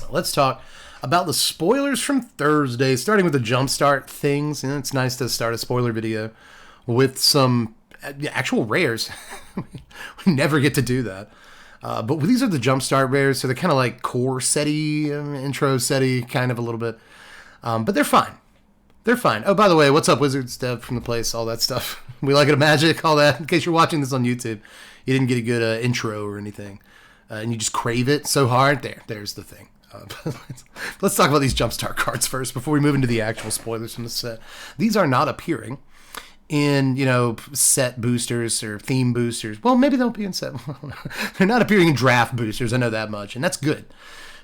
So let's talk about the spoilers from Thursday, starting with the jumpstart things. You know, it's nice to start a spoiler video with some actual rares. We never get to do that. But these are the jumpstart rares, so they're kind of like core setty, intro setty, kind of a little bit. But they're fine. They're fine. Oh, by the way, what's up, Wizards, Dev from the place, all that stuff. We like it a magic, all that. In case you're watching this on YouTube, you didn't get a good intro or anything, and you just crave it so hard. There's the thing. Let's talk about these jumpstart cards first before we move into the actual spoilers from the set. These are not appearing in, set boosters or theme boosters. Well, maybe they'll be in set. They're not appearing in draft boosters. I know that much, and that's good,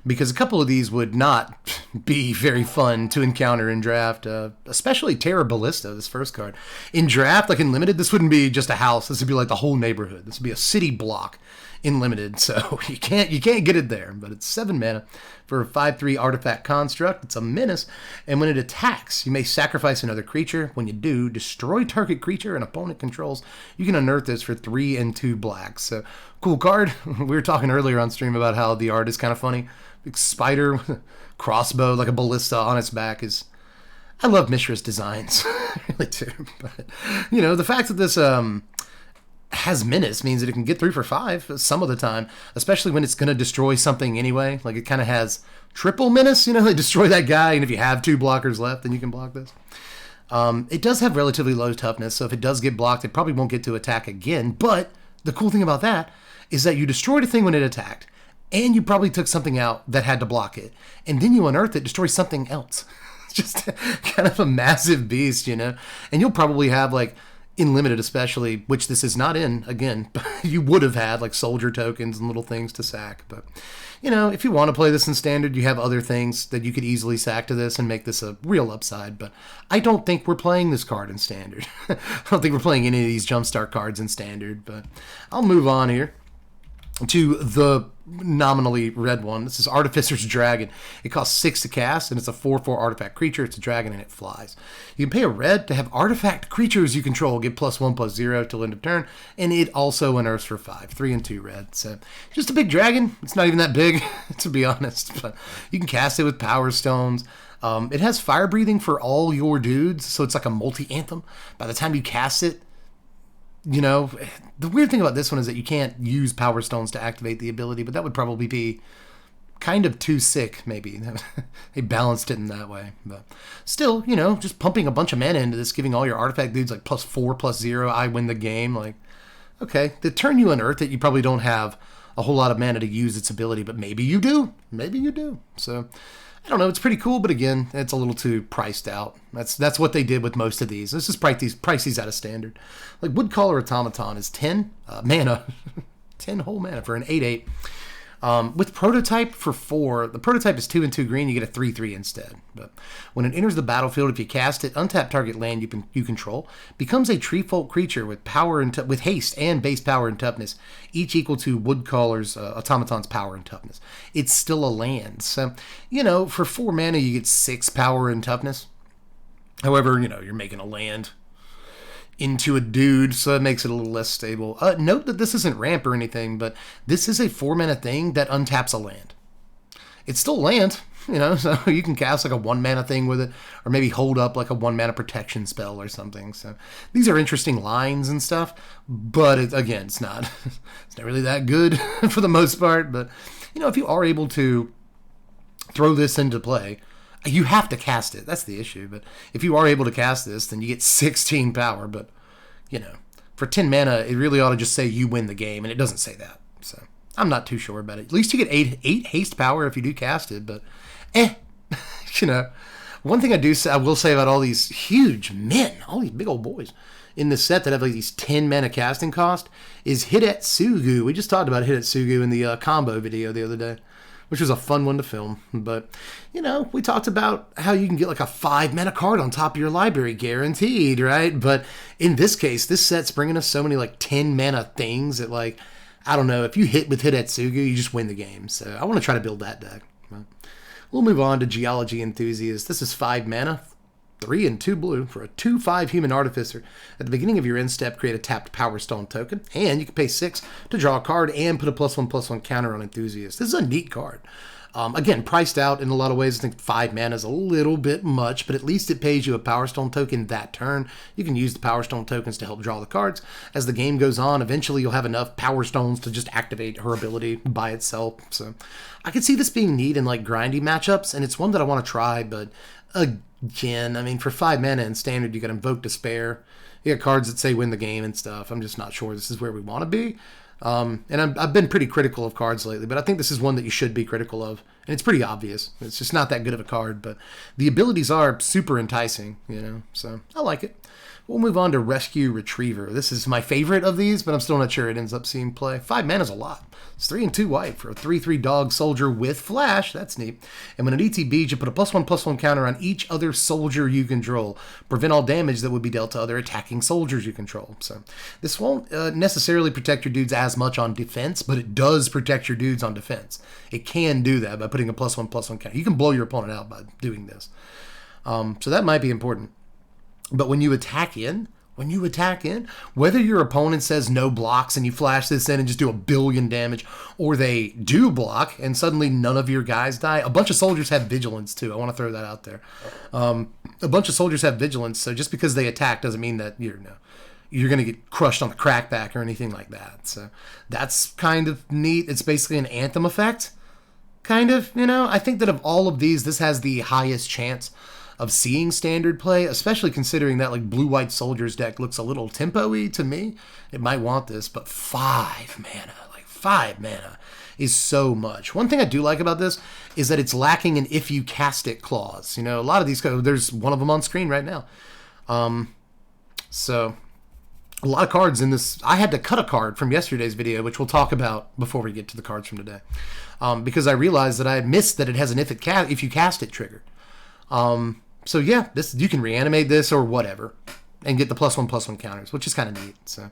because a couple of these would not be very fun to encounter in draft, especially Terra Ballista, this first card. In draft, like in Limited, this wouldn't be just a house. This would be like the whole neighborhood. This would be a city block in Limited, so you can't get it there. But it's 7 mana for a 5/3 artifact construct. It's a menace, and when it attacks, you may sacrifice another creature. When you do, destroy target creature an opponent controls. You can unearth this for 3 and 2 blacks. So cool card. We were talking earlier on stream about how the art is kind of funny. Big spider with a crossbow, like a ballista on its back is... I love Mishra's designs. I really do. But, the fact that this has menace means that it can get 3 for 5 some of the time, especially when it's going to destroy something anyway. Like, it kind of has triple menace. They destroy that guy, and if you have 2 blockers left, then you can block this. It does have relatively low toughness, so if it does get blocked, it probably won't get to attack again. But the cool thing about that is that you destroyed a thing when it attacked, and you probably took something out that had to block it. And then you unearth it, destroy something else. It's just kind of a massive beast, And you'll probably have, like, in Limited especially, which this is not in, again, but you would have had, like, soldier tokens and little things to sack. But, if you want to play this in Standard, you have other things that you could easily sack to this and make this a real upside. But I don't think we're playing this card in Standard. I don't think we're playing any of these Jumpstart cards in Standard. But I'll move on here to the nominally red one. This is Artificer's Dragon. It costs 6 to cast, and it's a 4/4 artifact creature. It's a dragon, and it flies. You can pay a red to have artifact creatures you control get +1/+0 till end of turn, and it also unearths for 5. 3 and 2 red. So just a big dragon. It's not even that big, to be honest, but you can cast it with Power Stones. It has fire breathing for all your dudes, so it's like a multi-anthem. By the time you cast it, the weird thing about this one is that you can't use Power Stones to activate the ability, but that would probably be kind of too sick, maybe. They balanced it in that way. But still, just pumping a bunch of mana into this, giving all your artifact dudes like +4/+0, I win the game. Like, okay, the turn you unearth it, you probably don't have a whole lot of mana to use its ability, but maybe you do. Maybe you do. So I don't know, it's pretty cool, but again, it's a little too priced out. That's what they did with most of these. Let's just price these out of Standard. Like, Woodcaller Automaton is 10 mana, 10 whole mana for an 8/8. With Prototype for 4, the Prototype is 2 and 2 green, you get a 3/3 instead. But when it enters the battlefield, if you cast it, untap target land you control, becomes a treefolk creature with power and with haste and base power and toughness, each equal to Woodcaller's Automaton's power and toughness. It's still a land. So, for 4 mana, you get 6 power and toughness. However, you're making a land into a dude, so it makes it a little less stable. Note that this isn't ramp or anything, but this is a 4 mana thing that untaps a land. It's still land, so you can cast like a 1 mana thing with it, or maybe hold up like a 1 mana protection spell or something. So these are interesting lines and stuff, but it's not really that good for the most part. But if you are able to throw this into play, you have to cast it. That's the issue. But if you are able to cast this, then you get 16 power. But, for 10 mana, it really ought to just say you win the game, and it doesn't say that. So I'm not too sure about it. At least you get 8 haste power if you do cast it. But, one thing I will say about all these huge men, all these big old boys in the set that have like these 10 mana casting cost, is Hidetsugu. We just talked about Hidetsugu in the combo video the other day, which was a fun one to film. But, we talked about how you can get like a 5 mana card on top of your library, guaranteed, right? But in this case, this set's bringing us so many like 10 mana things that, like, I don't know, if you hit with Hidetsugu, you just win the game. So I want to try to build that deck. But we'll move on to Geology Enthusiast. This is 5 mana, 3 and 2 blue for a 2/5 human artificer. At the beginning of your end step, create a tapped Power Stone token, and you can pay 6 to draw a card and put a +1/+1 counter on Enthusiast. This is a neat card. Again, priced out in a lot of ways. I think 5 mana is a little bit much, but at least it pays you a Power Stone token that turn. You can use the Power Stone tokens to help draw the cards. As the game goes on, eventually you'll have enough Power Stones to just activate her ability by itself. So I could see this being neat in like grindy matchups, and it's one that I want to try, but again, I mean, for 5 mana in Standard, you got Invoke Despair. You got cards that say win the game and stuff. I'm just not sure this is where we want to be. And I've been pretty critical of cards lately, but I think this is one that you should be critical of. And it's pretty obvious. It's just not that good of a card, but the abilities are super enticing, so I like it. We'll move on to Rescue Retriever. This is my favorite of these, but I'm still not sure it ends up seeing play. 5 mana is a lot. It's 3 and 2 white for a 3/3 dog soldier with flash. That's neat. And when it ETBs, you put a +1/+1 counter on each other soldier you control. Prevent all damage that would be dealt to other attacking soldiers you control. So this won't necessarily protect your dudes as much on defense, but it does protect your dudes on defense. It can do that by putting a +1/+1 counter. You can blow your opponent out by doing this. So that might be important. But when you attack in, whether your opponent says no blocks and you flash this in and just do a billion damage, or they do block and suddenly none of your guys die. A bunch of soldiers have vigilance too. I want to throw that out there. A bunch of soldiers have vigilance, so just because they attack doesn't mean that you're going to get crushed on the crackback or anything like that. So that's kind of neat. It's basically an Anthem effect, kind of. I think that of all of these, this has the highest chance of seeing Standard play, especially considering that like blue-white soldiers deck looks a little tempo-y to me. It might want this, but 5 mana is so much. One thing I do like about this is that it's lacking an if you cast it clause. A lot of these, there's one of them on screen right now. So a lot of cards in this. I had to cut a card from yesterday's video, which we'll talk about before we get to the cards from today, because I realized that I had missed that it has an if you cast it trigger. So yeah, this you can reanimate this or whatever, and get the +1/+1 counters, which is kind of neat. So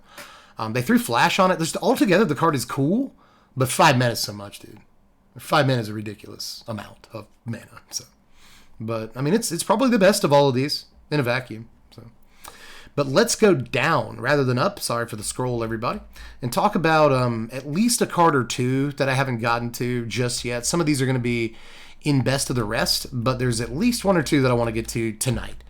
they threw flash on it. Altogether, the card is cool, but 5 mana is so much, dude. 5 mana is a ridiculous amount of mana. So, but I mean, it's probably the best of all of these in a vacuum. So, but let's go down rather than up. Sorry for the scroll, everybody, and talk about at least a card or two that I haven't gotten to just yet. Some of these are going to be in best of the rest, but there's at least one or two that I want to get to tonight.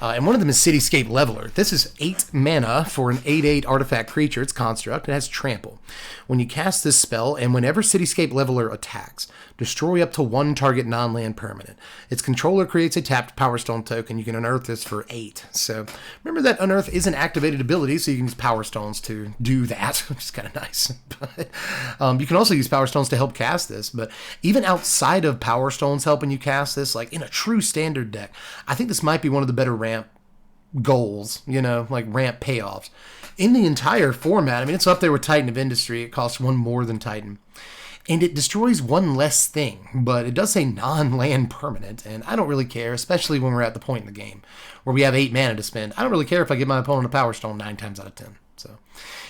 And one of them is Cityscape Leveler. This is 8 mana for an 8/8 artifact creature. It's construct. It has trample. When you cast this spell, and whenever Cityscape Leveler attacks, destroy up to 1 target non-land permanent. Its controller creates a tapped Power Stone token. You can unearth this for 8. So remember that unearth is an activated ability, so you can use Power Stones to do that, which is kind of nice. But you can also use Power Stones to help cast this. But even outside of Power Stones helping you cast this, like in a true Standard deck, I think this might be one of the better ramp goals, like ramp payoffs in the entire format. I mean, it's up there with Titan of Industry. It costs 1 more than Titan, and it destroys 1 less thing, but it does say non-land permanent, and I don't really care, especially when we're at the point in the game where we have 8 mana to spend. I don't really care if I give my opponent a Power Stone 9 times out of 10. So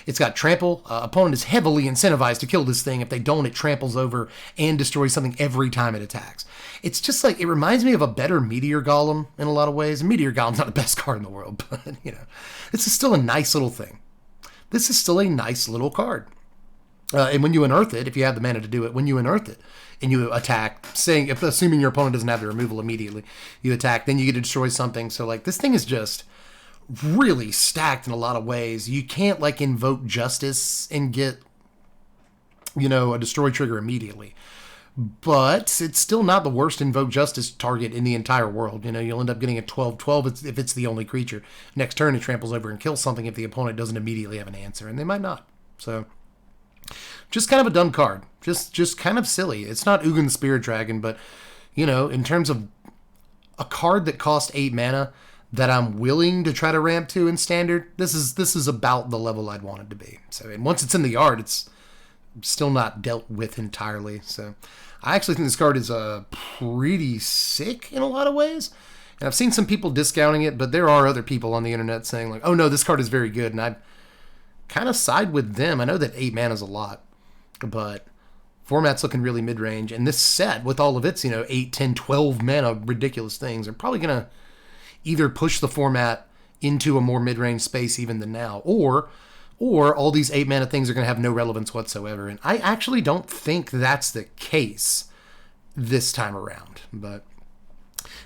it's got trample. Opponent is heavily incentivized to kill this thing. If they don't, it tramples over and destroys something every time it attacks. It's just like, it reminds me of a better Meteor Golem in a lot of ways. Meteor Golem's not the best card in the world, but, this is still a nice little thing. This is still a nice little card. And when you unearth it, if you have the mana to do it, when you unearth it and you attack, assuming your opponent doesn't have the removal immediately, you attack, then you get to destroy something. So, like, this thing is just really stacked in a lot of ways. You can't, like, invoke Justice and get, a destroy trigger immediately. But it's still not the worst Invoke Justice target in the entire world. You'll end up getting a 12/12 if it's the only creature. Next turn, it tramples over and kills something if the opponent doesn't immediately have an answer, and they might not. So, just kind of a dumb card. Just kind of silly. It's not Ugin the Spirit Dragon, but, in terms of a card that costs 8 mana that I'm willing to try to ramp to in Standard, this is about the level I'd want it to be. So, and once it's in the yard, it's still not dealt with entirely. So I actually think this card is pretty sick in a lot of ways. And I've seen some people discounting it, but there are other people on the internet saying like, oh no, this card is very good. And I kind of side with them. I know that 8 mana is a lot, but format's looking really mid-range. And this set with all of its, 8, 10, 12 mana ridiculous things are probably going to either push the format into a more mid-range space even than now, or all these 8 mana things are going to have no relevance whatsoever. And I actually don't think that's the case this time around. But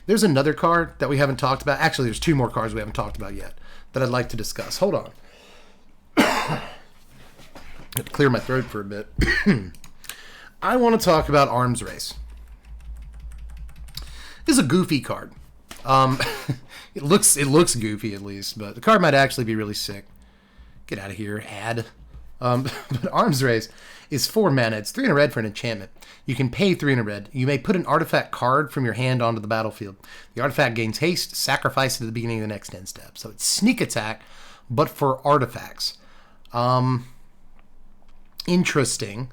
there's another card that we haven't talked about. Actually, there's two more cards we haven't talked about yet that I'd like to discuss. Hold on. I have to clear my throat for a bit. I want to talk about Arms Race. This is a goofy card. It looks goofy at least, but the card might actually be really sick. Get out of here, ad. But Arms Race is 4 mana. It's 3 and a red for an enchantment. You can pay 3 and a red. You may put an artifact card from your hand onto the battlefield. The artifact gains haste. Sacrifice it at the beginning of the next end step. So it's sneak attack, but for artifacts. Interesting.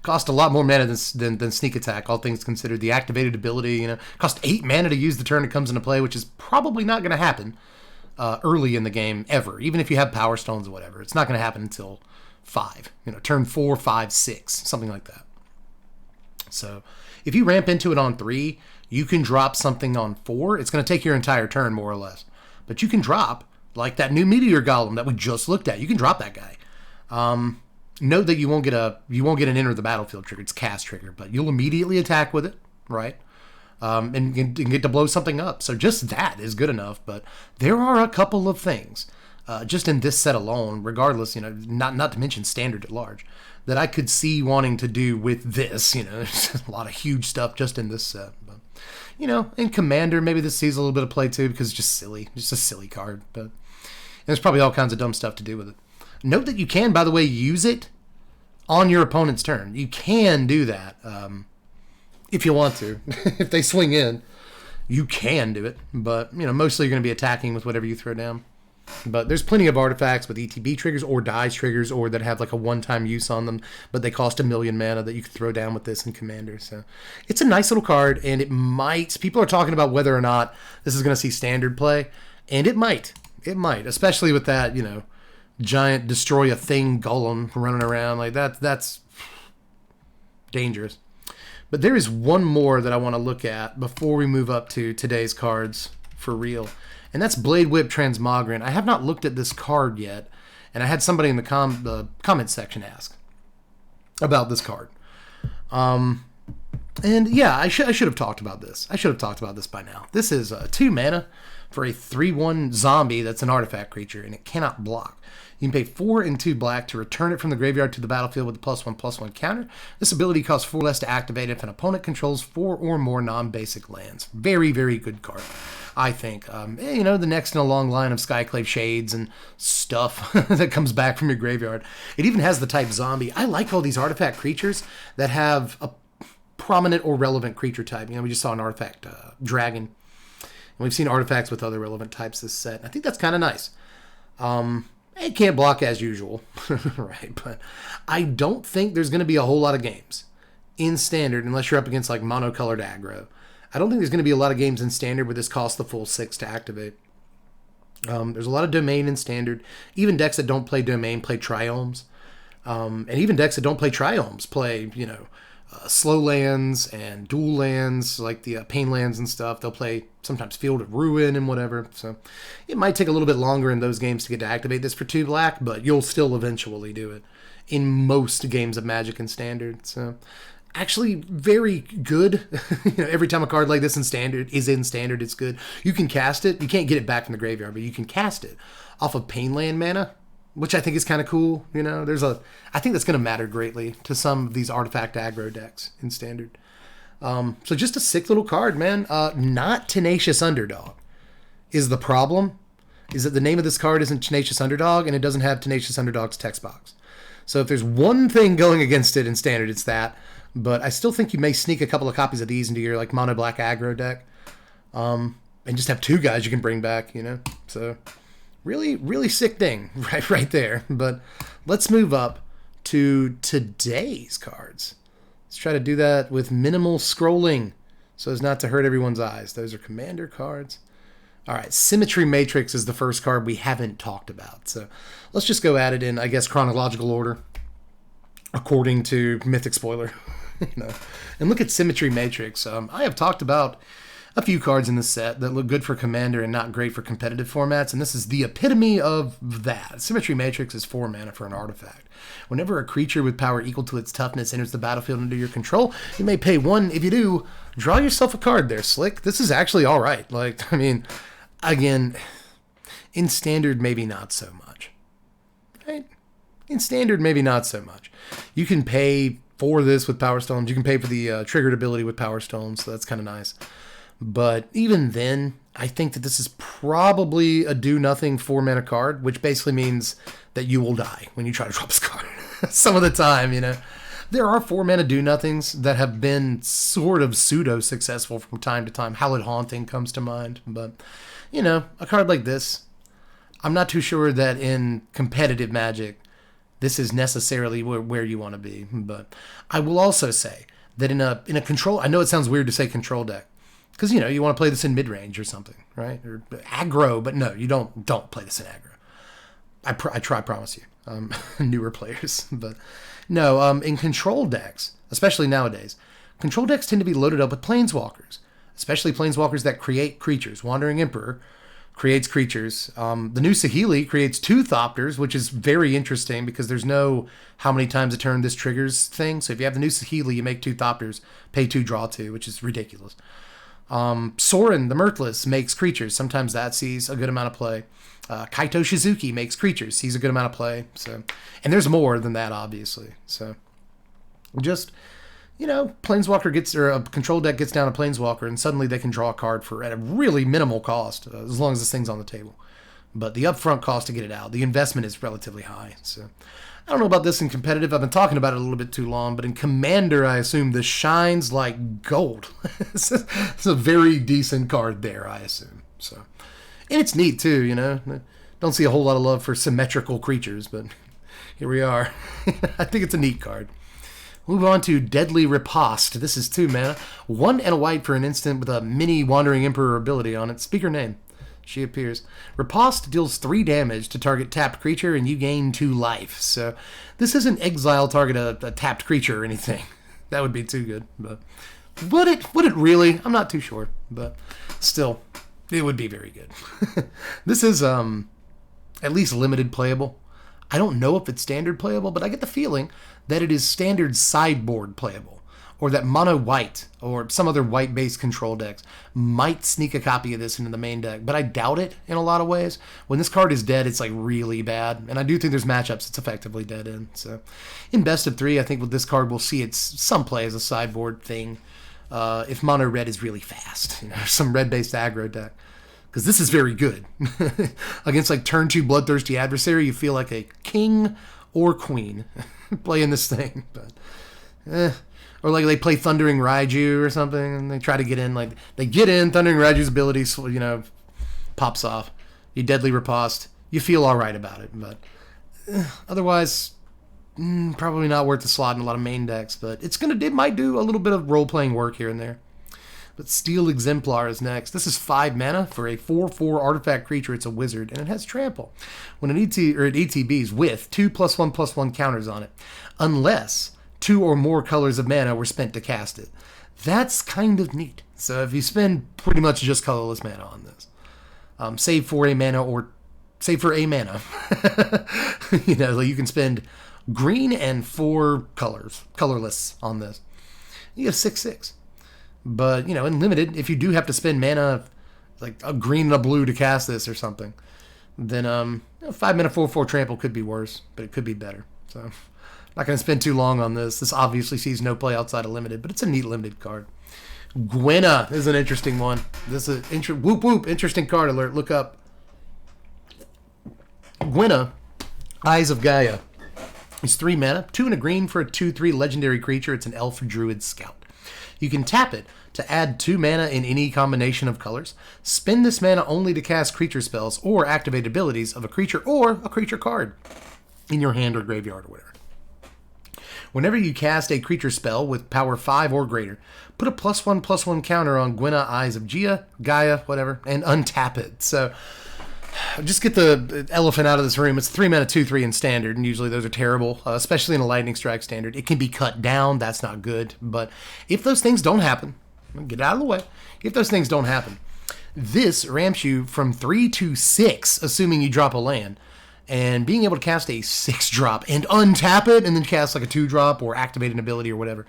Cost a lot more mana than sneak attack, all things considered. The activated ability, cost 8 mana to use the turn it comes into play, which is probably not going to happen early in the game ever. Even if you have Power Stones or whatever, it's not going to happen until 5. Turn 4, 5, 6, something like that. So if you ramp into it on 3, you can drop something on 4. It's going to take your entire turn, more or less. But you can drop, like that new Meteor Golem that we just looked at. You can drop that guy. Note that you won't get an enter the battlefield trigger. It's cast trigger, but you'll immediately attack with it, right? And get to blow something up. So just that is good enough. But there are a couple of things, just in this set alone, regardless, not to mention standard at large, that I could see wanting to do with this. There's a lot of huge stuff just in this set. But, in Commander, maybe this sees a little bit of play too because it's just silly, just a silly card. But there's probably all kinds of dumb stuff to do with it. Note that you can, by the way, use it on your opponent's turn. You can do that if you want to. If they swing in, you can do it. But, mostly you're going to be attacking with whatever you throw down. But there's plenty of artifacts with ETB triggers or dies triggers or that have like a one-time use on them, but they cost 1 million mana that you can throw down with this in Commander. So it's a nice little card, and it might... People are talking about whether or not this is going to see standard play, and it might. It might, especially with that, giant destroy a thing golem running around like that. That's dangerous. But there is one more that I want to look at before we move up to today's cards for real, and that's Blade Whip Transmogrant. I have not looked at this card yet, and I had somebody in the comment section ask about this card. And yeah, I should have talked about this. I should have talked about this by now. This is 2 mana for a 3/1 zombie that's an artifact creature, and it cannot block. You can pay 4 and 2 black to return it from the graveyard to the battlefield with a +1/+1 counter. This ability costs 4 less to activate if an opponent controls 4 or more non-basic lands. Very, very good card, I think. The next in a long line of Skyclave Shades and stuff that comes back from your graveyard. It even has the type zombie. I like all these artifact creatures that have a prominent or relevant creature type. We just saw an artifact dragon. And we've seen artifacts with other relevant types this set. I think that's kind of nice. It can't block as usual, right? But I don't think there's going to be a whole lot of games in Standard unless you're up against like monocolored aggro. I don't think there's going to be a lot of games in Standard where this costs the full 6 to activate. There's a lot of Domain in Standard. Even decks that don't play Domain play Triomes. And even decks that don't play Triomes play, slow lands and dual lands, like the pain lands and stuff. They'll play sometimes Field of Ruin and whatever. So it might take a little bit longer in those games to get to activate this for 2 black, but you'll still eventually do it in most games of Magic and Standard. So actually very good. Every time a card like this is in Standard, it's good. You can cast it. You can't get it back from the graveyard, but you can cast it off of pain land mana, which I think is kind of cool. I think that's going to matter greatly to some of these artifact aggro decks in Standard. So just a sick little card, man. Not Tenacious Underdog is the problem. Is that the name of this card isn't Tenacious Underdog, and it doesn't have Tenacious Underdog's text box. So if there's one thing going against it in Standard, it's that. But I still think you may sneak a couple of copies of these into your like mono black aggro deck, and just have 2 guys you can bring back. So. Really, really sick thing right there. But let's move up to today's cards. Let's try to do that with minimal scrolling so as not to hurt everyone's eyes. Those are Commander cards. All right, Symmetry Matrix is the first card we haven't talked about. So let's just go at it in, I guess, chronological order according to Mythic Spoiler. And look at Symmetry Matrix. I have talked about a few cards in the set that look good for Commander and not great for competitive formats, and this is the epitome of that. Symmetry Matrix is 4 mana for an artifact. Whenever a creature with power equal to its toughness enters the battlefield under your control, you may pay 1. If you do, draw yourself a card there, Slick. This is actually alright. Like, I mean, again, in Standard, maybe not so much. Right? In Standard, maybe not so much. You can pay for this with Power Stones. You can pay for the triggered ability with Power Stones, so that's kind of nice. But even then, I think that this is probably a do-nothing 4-mana card, which basically means that you will die when you try to drop this card. Some of the time, you know. There are 4-mana do-nothings that have been sort of pseudo-successful from time to time. Hallowed Haunting comes to mind. But, you know, a card like this, I'm not too sure that in competitive Magic, this is necessarily where you want to be. But I will also say that in a control... I know it sounds weird to say control deck. Because, you know, you want to play this in mid-range or something, right? Or aggro, but no, you don't play this in aggro. I promise you. Newer players. But no, in control decks, especially nowadays, control decks tend to be loaded up with planeswalkers. Especially planeswalkers that create creatures. Wandering Emperor creates creatures. The new Saheeli creates 2 Thopters, which is very interesting because there's no how many times a turn this triggers thing. So if you have the new Saheeli, you make 2 Thopters, pay 2, draw 2, which is ridiculous. Sorin, the Mirthless, makes creatures. Sometimes that sees a good amount of play. Kaito Shizuki makes creatures, sees a good amount of play. So, and there's more than that, obviously. So, just, you know, Planeswalker gets, or a control deck gets down a Planeswalker, and suddenly they can draw a card for at a really minimal cost, as long as this thing's on the table. But the upfront cost to get it out, the investment is relatively high. So, I don't know about this in competitive. I've been talking about it a little bit too long, but in Commander, I assume this shines like gold. It's a very decent card there, I assume. So, and it's neat too, you know. Don't see a whole lot of love for symmetrical creatures, but here we are. I think it's a neat card. Move on to Deadly Riposte. This is 2 mana, 1 and a white for an instant with a mini Wandering Emperor ability on it. Speak her name. She appears. Riposte deals 3 damage to target tapped creature, and you gain 2 life. So this isn't Exile target a tapped creature or anything. That would be too good. But would it really? I'm not too sure. But still, it would be very good. This is at least limited playable. I don't know if it's standard playable, but I get the feeling that it is standard sideboard playable. Or that mono white or some other white-based control decks might sneak a copy of this into the main deck, but I doubt it in a lot of ways. When this card is dead, it's like really bad, and I do think there's matchups it's effectively dead in. So, in best of 3, I think with this card we'll see its some play as a sideboard thing. If mono red is really fast, you know, some red-based aggro deck, because this is very good against like turn 2 bloodthirsty adversary. You feel like a king or queen playing this thing, but. Or like they play Thundering Raiju or something, and they try to get in. Like they get in, Thundering Raiju's ability, you know, pops off. You Deadly Riposte. You feel all right about it, but otherwise, probably not worth the slot in a lot of main decks. But it might do a little bit of role playing work here and there. But Steel Exemplar is next. This is 5 mana for a 4/4 artifact creature. It's a wizard, and it has trample. When it ETBs with 2+1/+1 counters on it, unless 2 or more colors of mana were spent to cast it. That's kind of neat. So if you spend pretty much just colorless mana on this, save for a mana, you know, like you can spend green and 4 colorless on this. You have 6/6. But, you know, in limited, if you do have to spend mana, like a green and a blue to cast this or something, then 5 mana 4/4 trample could be worse, but it could be better. So. Not going to spend too long on this. This obviously sees no play outside of limited, but it's a neat limited card. Gwenna is an interesting one. This is interesting card alert. Look up. Gwenna, Eyes of Gaia. It's 3 mana, 2 and a green for a 2/3 legendary creature. It's an elf druid scout. You can tap it to add 2 mana in any combination of colors. Spend this mana only to cast creature spells or activate abilities of a creature or a creature card in your hand or graveyard or whatever. Whenever you cast a creature spell with power 5 or greater, put a +1/+1 counter on Gwenna, Eyes of Gaia, whatever, and untap it. So, just get the elephant out of this room. It's 3 mana 2/3 in standard, and usually those are terrible, especially in a lightning strike standard. It can be cut down. That's not good. But if those things don't happen, Get out of the way. If those things don't happen. This ramps you from 3 to 6, assuming you drop a land. And being able to cast a 6-drop and untap it and then cast like a 2-drop or activate an ability or whatever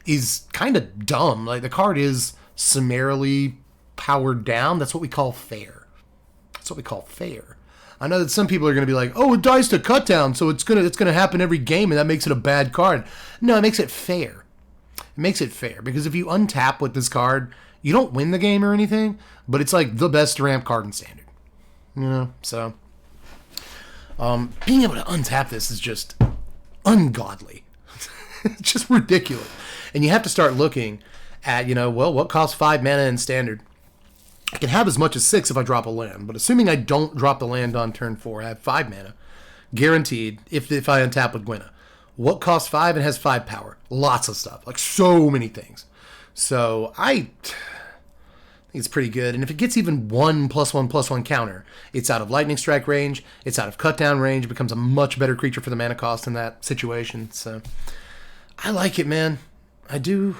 is kind of dumb. Like, the card is summarily powered down. That's what we call fair. That's what we call fair. I know that some people are going to be like, oh, it dies to cut down, so it's gonna happen every game, and that makes it a bad card. No, it makes it fair. It makes it fair, because if you untap with this card, you don't win the game or anything, but it's like the best ramp card in Standard. You know, so being able to untap this is just ungodly. It's just ridiculous. And you have to start looking at, you know, well, what costs 5 mana in Standard? I can have as much as 6 if I drop a land, but assuming I don't drop the land on turn 4, I have 5 mana, guaranteed, if I untap with Gwenna. What costs 5 and has 5 power? Lots of stuff, like so many things. So I think it's pretty good, and if it gets even 1/1/1 counter, it's out of lightning strike range, it's out of cut down range, it becomes a much better creature for the mana cost in that situation. So I like it, man. I do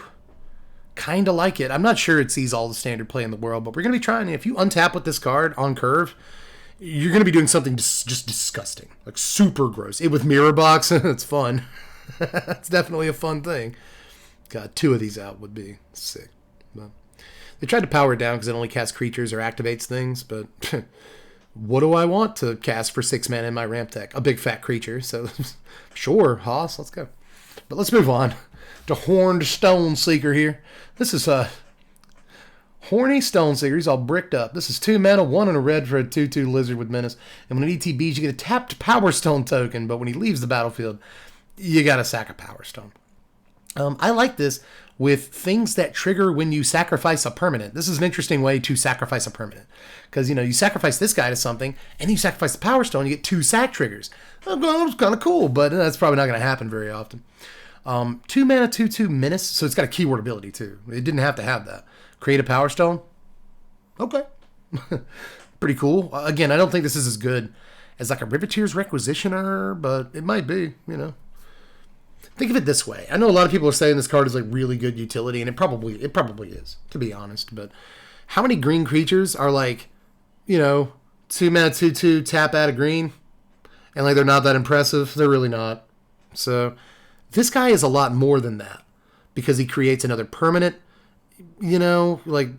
kind of like it. I'm not sure it sees all the Standard play in the world, but we're going to be trying. If you untap with this card on curve, you're going to be doing something just disgusting, like super gross. It with Mirror Box, it's fun. It's definitely a fun thing. God, 2 of these out would be sick. But they tried to power it down because it only casts creatures or activates things, but what do I want to cast for 6 mana in my ramp deck? A big fat creature, so sure, Haas, let's go. But let's move on to Horned Stone Seeker here. This is a Horny Stone Seeker. He's all bricked up. This is 2 mana, 1 and a red for a 2/2 lizard with menace. And when it ETBs, you get a tapped Power Stone token, but when he leaves the battlefield, you gotta sack a Power Stone. I like this with things that trigger when you sacrifice a permanent. This is an interesting way to sacrifice a permanent. Because, you know, you sacrifice this guy to something, and you sacrifice the Power Stone, you get 2 sack triggers. Well, it's kind of cool, but that's probably not going to happen very often. 2 mana, 2/2 menace, so it's got a keyword ability too. It didn't have to have that. Create a Power Stone? Okay. Pretty cool. Again, I don't think this is as good as like a Riveteer's Requisitioner, but it might be, you know. Think of it this way. I know a lot of people are saying this card is like really good utility, and it probably is, to be honest. But how many green creatures are like, you know, 2 mana, 2/2, tap out a green, and like they're not that impressive? They're really not. So this guy is a lot more than that because he creates another permanent. You know, like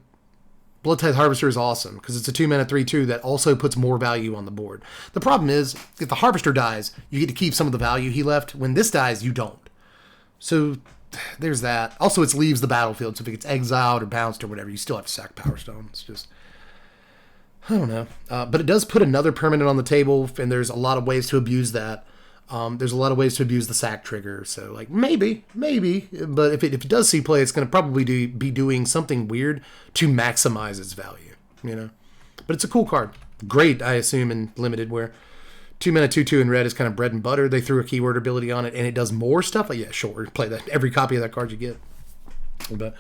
Bloodtithe Harvester is awesome because it's a 2 mana 3/2 that also puts more value on the board. The problem is, if the Harvester dies, you get to keep some of the value he left. When this dies, you don't. So there's that. Also, it leaves the battlefield, so if it gets exiled or bounced or whatever, you still have to sack Power Stone. It's just, I don't know. But it does put another permanent on the table, and there's a lot of ways to abuse that. There's a lot of ways to abuse the sack trigger. So, like, maybe. But if it does see play, it's going to probably be doing something weird to maximize its value, you know? But it's a cool card. Great, I assume, in Limited, where 2 mana, 2/2 in red is kind of bread and butter. They threw a keyword ability on it, and it does more stuff. Like, yeah, sure, play that. Every copy of that card you get. But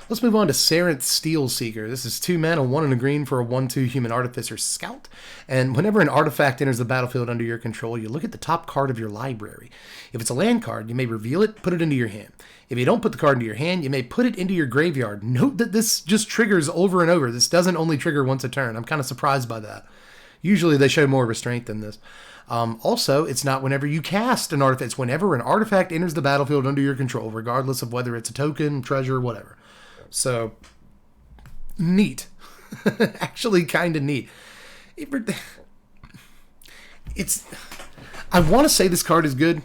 let's move on to Sarenth Steel Seeker. This is 2 mana, 1 and a green for a 1/2 Human Artificer Scout. And whenever an artifact enters the battlefield under your control, you look at the top card of your library. If it's a land card, you may reveal it, put it into your hand. If you don't put the card into your hand, you may put it into your graveyard. Note that this just triggers over and over. This doesn't only trigger once a turn. I'm kind of surprised by that. Usually they show more restraint than this. Also, it's not whenever you cast an artifact. It's whenever an artifact enters the battlefield under your control, regardless of whether it's a token, treasure, whatever. So, neat. Actually, kind of neat. I want to say this card is good,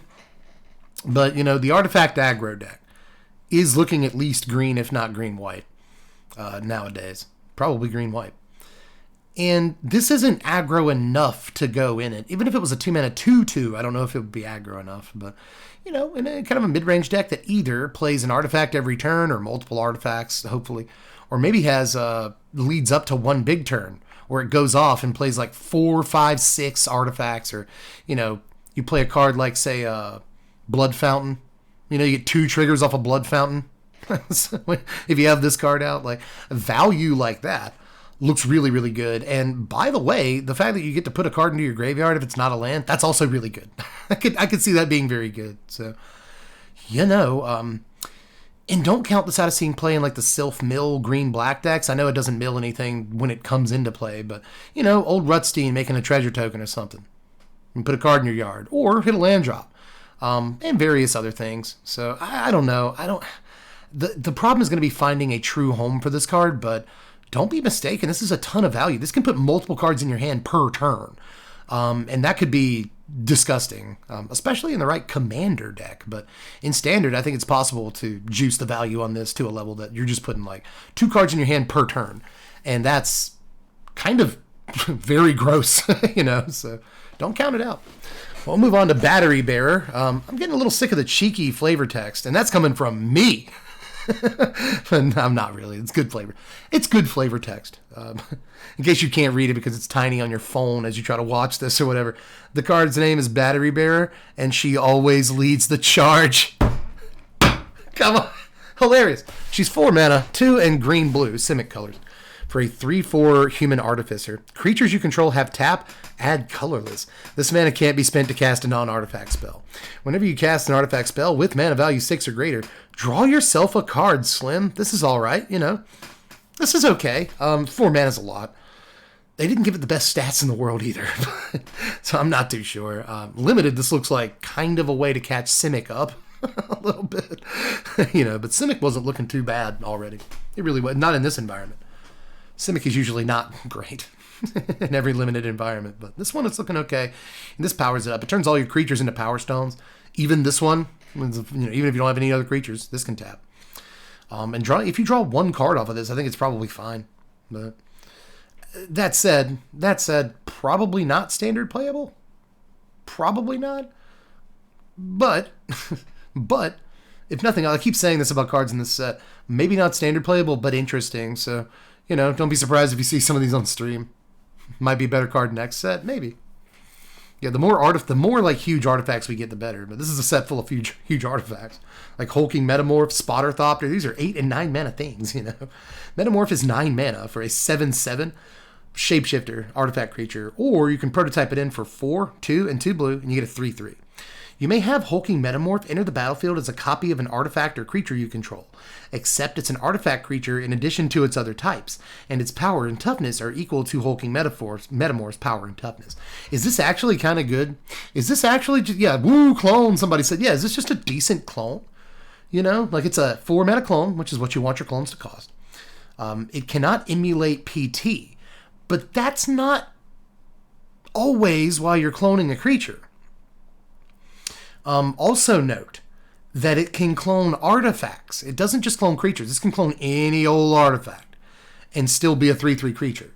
but, you know, the artifact aggro deck is looking at least green, if not green-white, nowadays. Probably green-white. And this isn't aggro enough to go in it. Even if it was a 2 mana 2/2, I don't know if it would be aggro enough. But, you know, in a kind of a mid-range deck that either plays an artifact every turn or multiple artifacts, hopefully, or maybe has leads up to one big turn where it goes off and plays like 4, 5, 6 artifacts, or, you know, you play a card like, say, Blood Fountain. You know, you get 2 triggers off a Blood Fountain. If you have this card out, like, value like that looks really, really good. And by the way, the fact that you get to put a card into your graveyard if it's not a land, that's also really good. I could see that being very good. So, you know, And don't count this out of seeing play in like the Sylph mill green-black decks. I know it doesn't mill anything when it comes into play, but, you know, old Rutstein making a treasure token or something. And put a card in your yard. Or hit a land drop. And various other things. So, I don't know. The problem is going to be finding a true home for this card, but don't be mistaken. This is a ton of value. This can put multiple cards in your hand per turn. And that could be disgusting, especially in the right commander deck. But in standard, I think it's possible to juice the value on this to a level that you're just putting like 2 cards in your hand per turn. And that's kind of very gross, you know, so don't count it out. We'll move on to Battery Bearer. I'm getting a little sick of the cheeky flavor text, and that's coming from me. I'm not really. It's good flavor. It's good flavor text. In case you can't read it because it's tiny on your phone as you try to watch this or whatever. The card's name is Battery Bearer, and she always leads the charge. Come on. Hilarious. She's 4 mana, 2 and green-blue, Simic colors. For a 3/4 human artificer. Creatures you control have tap, add colorless. This mana can't be spent to cast a non-artifact spell. Whenever you cast an artifact spell with mana value 6 or greater, draw yourself a card, Slim. This is alright, you know. This is okay. 4 mana is a lot. They didn't give it the best stats in the world either. So I'm not too sure. Limited, this looks like kind of a way to catch Simic up. A little bit. You know, but Simic wasn't looking too bad already. It really was. Not in this environment. Simic is usually not great in every limited environment, but this one is looking okay. And this powers it up. It turns all your creatures into power stones. Even this one, you know, even if you don't have any other creatures, this can tap. And if you draw 1 card off of this, I think it's probably fine. But that said, probably not standard playable. Probably not. But if nothing else, I keep saying this about cards in this set. Maybe not standard playable, but interesting. So, you know, don't be surprised if you see some of these on stream. Might be a better card next set, maybe. Yeah, the more like huge artifacts we get, the better. But this is a set full of huge artifacts, like Hulking Metamorph, Spotter Thopter. These are 8 and 9 mana things, you know. Metamorph is 9 mana for a 7/7 shapeshifter artifact creature, or you can prototype it in for 4, 2, and 2 blue, and you get a 3/3. You may have Hulking Metamorph enter the battlefield as a copy of an artifact or creature you control, except it's an artifact creature in addition to its other types, and its power and toughness are equal to Hulking Metamorph's power and toughness. Is this actually kind of good? Is this actually just, yeah, woo, clone, somebody said, yeah, is this just a decent clone? You know, like it's a 4 mana clone, which is what you want your clones to cost. It cannot emulate PT, but that's not always why you're cloning a creature. Also note that it can clone artifacts. It doesn't just clone creatures. This can clone any old artifact and still be a 3/3 creature.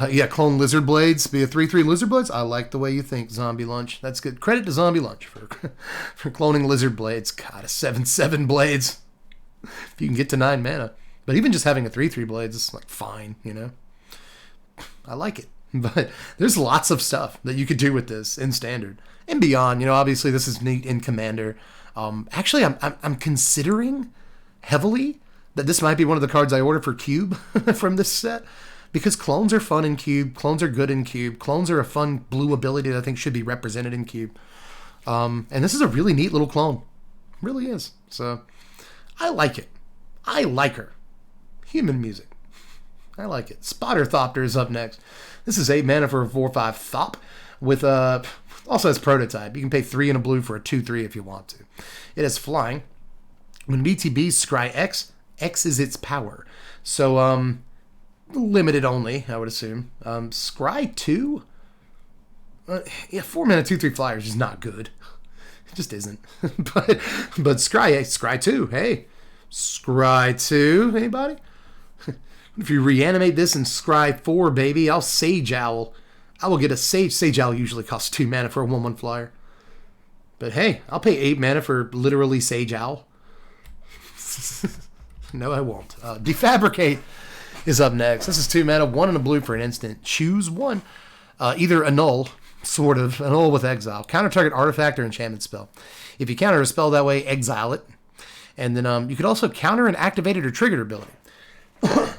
Yeah, clone Lizard Blades, be a 3/3 Lizard Blades. I like the way you think, Zombie Lunch. That's good. Credit to Zombie Lunch for cloning Lizard Blades. God, a 7/7 Blades. If you can get to 9 mana. But even just having a 3/3 Blades is like fine, you know. I like it. But there's lots of stuff that you could do with this in standard and beyond. You know, obviously this is neat in Commander. Actually, I'm considering heavily that this might be one of the cards I order for Cube from this set, because clones are fun in Cube. Clones are good in Cube. Clones are a fun blue ability that I think should be represented in Cube. And this is a really neat little clone. It really is. So I like it. I like her. Human music. I like it. Spotter Thopter is up next. This is 8 mana for a 4/5 Thop with also has prototype. You can pay 3 and a blue for a 2/3 if you want to. It has flying. When BTB scry X, X is its power. So limited only, I would assume. Scry 2? Yeah, 4 mana 2/3 flyer is just not good. It just isn't. but Scry 2, hey. Scry 2, anybody? If you reanimate this and scry 4, baby, I'll Sage Owl. I will get a Sage. Sage Owl usually costs 2 mana for a 1/1 flyer. But hey, I'll pay 8 mana for literally Sage Owl. No, I won't. Defabricate is up next. This is 2 mana, 1 and a blue for an instant. Choose one. Either annul, sort of, annul with Exile. Counter target artifact or enchantment spell. If you counter a spell that way, exile it. And then you could also counter an activated or triggered ability.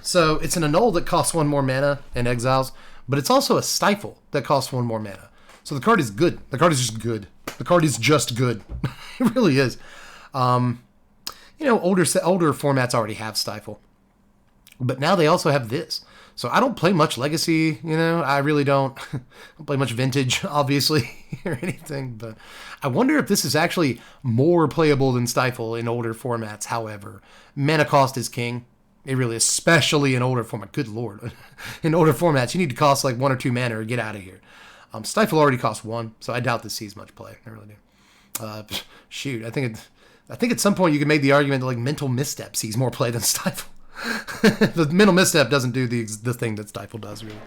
So it's an annul that costs 1 more mana and exiles, but it's also a stifle that costs 1 more mana. So the card is good. The card is just good. The card is just good. It really is. older formats already have Stifle. But now they also have this. So I don't play much Legacy, I really don't. I don't play much Vintage, obviously, or anything. But I wonder if this is actually more playable than Stifle in older formats. However, mana cost is king. It really, especially in older format. Good lord. In older formats, you need to cost like 1 or 2 mana or get out of here. Stifle already costs 1, so I doubt this sees much play. I really do. Shoot, I think at some point you could make the argument that like Mental Misstep sees more play than Stifle. The Mental Misstep doesn't do the thing that Stifle does, really.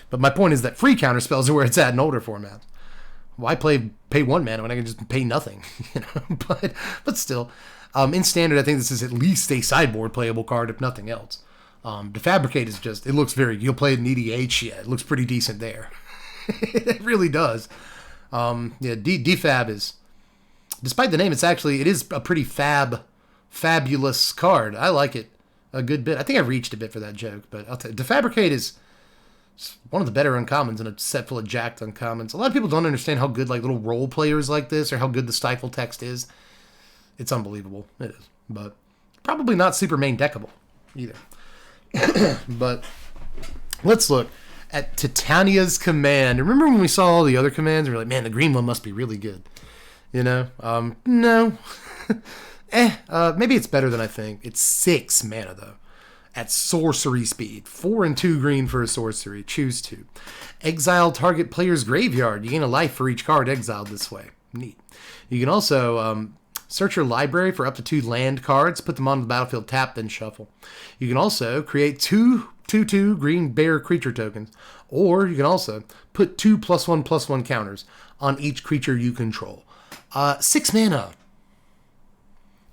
But my point is that free counter spells are where it's at in older formats. Why pay 1 mana when I can just pay nothing? But still, in standard, I think this is at least a sideboard playable card, if nothing else. Defabricate is just, it looks you'll play it in EDH, yeah, it looks pretty decent there. It really does. Defab is, despite the name, it is a pretty fabulous card. I like it a good bit. I think I reached a bit for that joke, but I'll tell you, Defabricate is one of the better uncommons in a set full of jacked uncommons. A lot of people don't understand how good like little role players like this, or how good the Stifle text is. It's unbelievable. It is, but probably not super main deckable either. But let's look at Titania's command. Remember when we saw all the other commands? We were like, man, the green one must be really good. No. Maybe it's better than I think. It's 6 mana, though. At sorcery speed. 4 and 2 green for a sorcery. Choose 2. Exile target player's graveyard. You gain a life for each card exiled this way. Neat. You can also search your library for up to 2 land cards. Put them onto the battlefield, tap, then shuffle. You can also create 2/2 green bear creature tokens. Or you can also put 2 +1/+1 counters on each creature you control. 6 mana.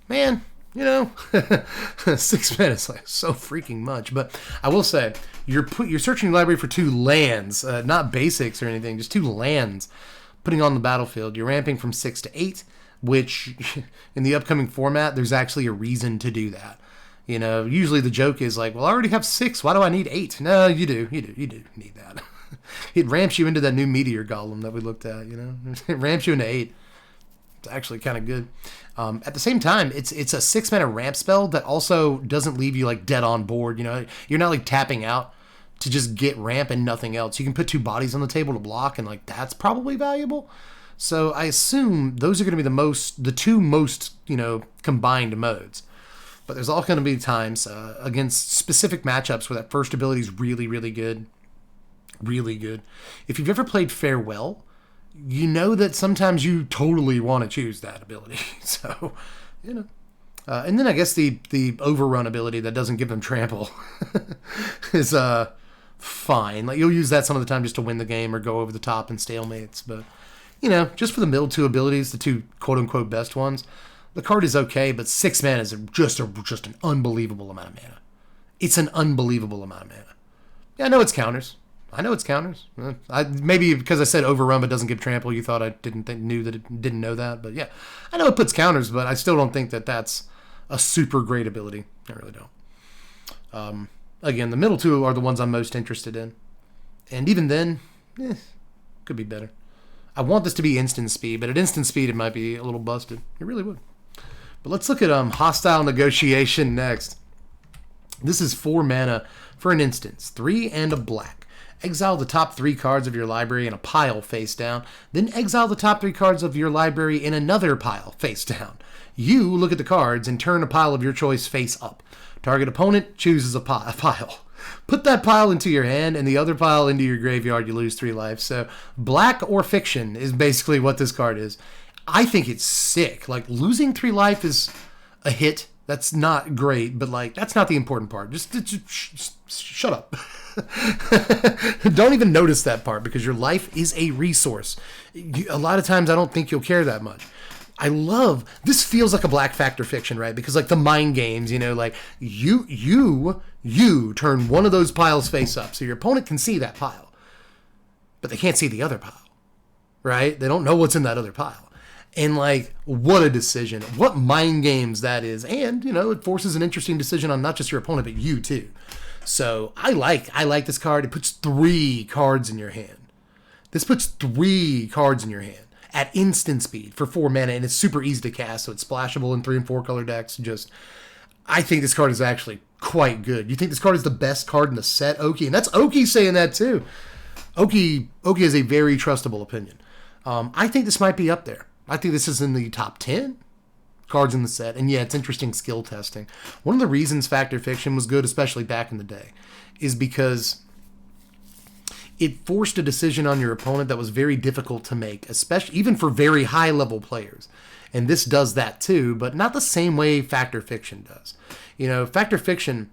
Man, 6 mana is like so freaking much. But I will say, you're searching your library for 2 lands, not basics or anything, just 2 lands, putting on the battlefield. You're ramping from 6 to 8, which in the upcoming format, there's actually a reason to do that. Usually the joke is like, well, I already have 6. Why do I need 8? No, you do need that. It ramps you into that new meteor golem that we looked at. It ramps you into 8. It's actually kind of good. At the same time, it's a 6 mana ramp spell that also doesn't leave you like dead on board. You're not like tapping out to just get ramp and nothing else. You can put 2 bodies on the table to block, and like that's probably valuable. So I assume those are going to be the 2 most combined modes. But there's all going to be times against specific matchups where that first ability is really, really good. Really good. If you've ever played Farewell, you know that sometimes you totally want to choose that ability. So, and then I guess the overrun ability that doesn't give them trample is fine. Like you'll use that some of the time just to win the game or go over the top in stalemates. But, just for the middle 2 abilities, the 2 quote-unquote best ones, the card is okay, but 6 mana is just an unbelievable amount of mana. It's an unbelievable amount of mana. Yeah, I know it's counters. Maybe because I said overrun but doesn't give trample, you thought I didn't know that. But yeah, I know it puts counters, but I still don't think that that's a super great ability. I really don't. Again, the middle 2 are the ones I'm most interested in. And even then, could be better. I want this to be instant speed, but at instant speed it might be a little busted. It really would. But let's look at Hostile Negotiation next. This is 4 mana for an instance. 3 and a black. Exile the top 3 cards of your library in a pile face down. Then exile the top 3 cards of your library in another pile face down. You look at the cards and turn a pile of your choice face up. Target opponent chooses a pile. Put that pile into your hand and the other pile into your graveyard. You lose 3 life. So black or fiction is basically what this card is. I think it's sick. Like losing 3 life is a hit. That's not great, but like that's not the important part. Just shut up. Don't even notice that part because your life is a resource. A lot of times I don't think you'll care that much. I love this. Feels like a black factor fiction, right? Because like the mind games, like you turn one of those piles face up so your opponent can see that pile, but they can't see the other pile, right? They don't know what's in that other pile. And like, what a decision. What mind games that is. And, it forces an interesting decision on not just your opponent, but you too. So I like this card. It puts 3 cards in your hand. This puts 3 cards in your hand. at instant speed for 4 mana, and it's super easy to cast, so it's splashable in 3 and 4 color decks. I think this card is actually quite good. You think this card is the best card in the set, Oki? And that's Oki saying that too. Oki is a very trustable opinion. I think this might be up there. I think this is in the top 10 cards in the set. And yeah, it's interesting skill testing. One of the reasons Factor Fiction was good, especially back in the day, is because it forced a decision on your opponent that was very difficult to make, especially even for very high level players. And this does that too, but not the same way Factor Fiction does. Factor Fiction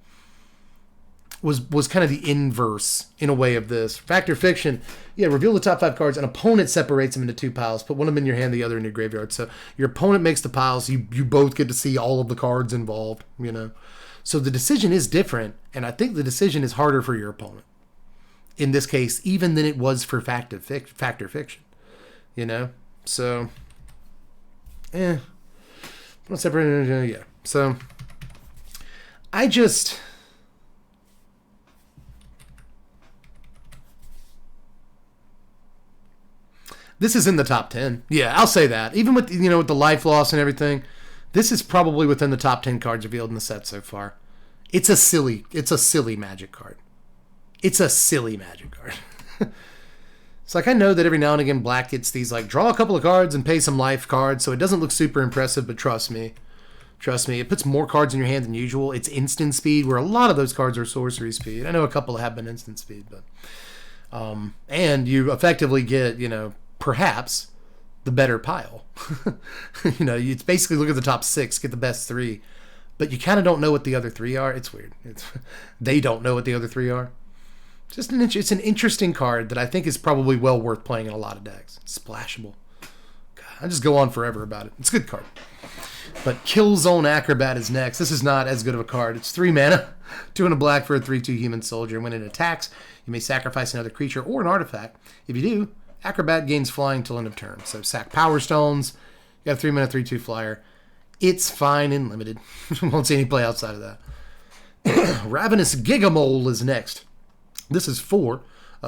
was kind of the inverse in a way of this. Factor Fiction, reveal the top 5 cards. An opponent separates them into 2 piles. Put one of them in your hand, the other in your graveyard. So your opponent makes the piles. You both get to see all of the cards involved, So the decision is different, and I think the decision is harder for your opponent in this case, even than it was for Factor Fiction, So, not separate, yeah. So, this is in the top 10. Yeah, I'll say that. Even with, with the life loss and everything, this is probably within the top 10 cards revealed in the set so far. It's a silly Magic card. It's a silly Magic card. It's like, I know that every now and again Black gets these, like, draw a couple of cards and pay some life cards, so it doesn't look super impressive, but trust me, it puts more cards in your hand than usual. It's instant speed, where a lot of those cards are sorcery speed. I know a couple have been instant speed, but... and you effectively get, perhaps the better pile. It's basically look at the top 6, get the best 3, but you kind of don't know what the other 3 are. It's weird. They don't know what the other 3 are. It's an interesting card that I think is probably well worth playing in a lot of decks. It's splashable. God, I just go on forever about it. It's a good card. But Killzone Acrobat is next. This is not as good of a card. It's 3 mana, 2 and a black for a 3/2 human soldier. When it attacks, you may sacrifice another creature or an artifact. If you do, Acrobat gains flying till end of turn. So sack Power Stones. You got a 3 mana 3/2 flyer. It's fine and limited. Won't see any play outside of that. Ravenous Gigamole is next. This is 4.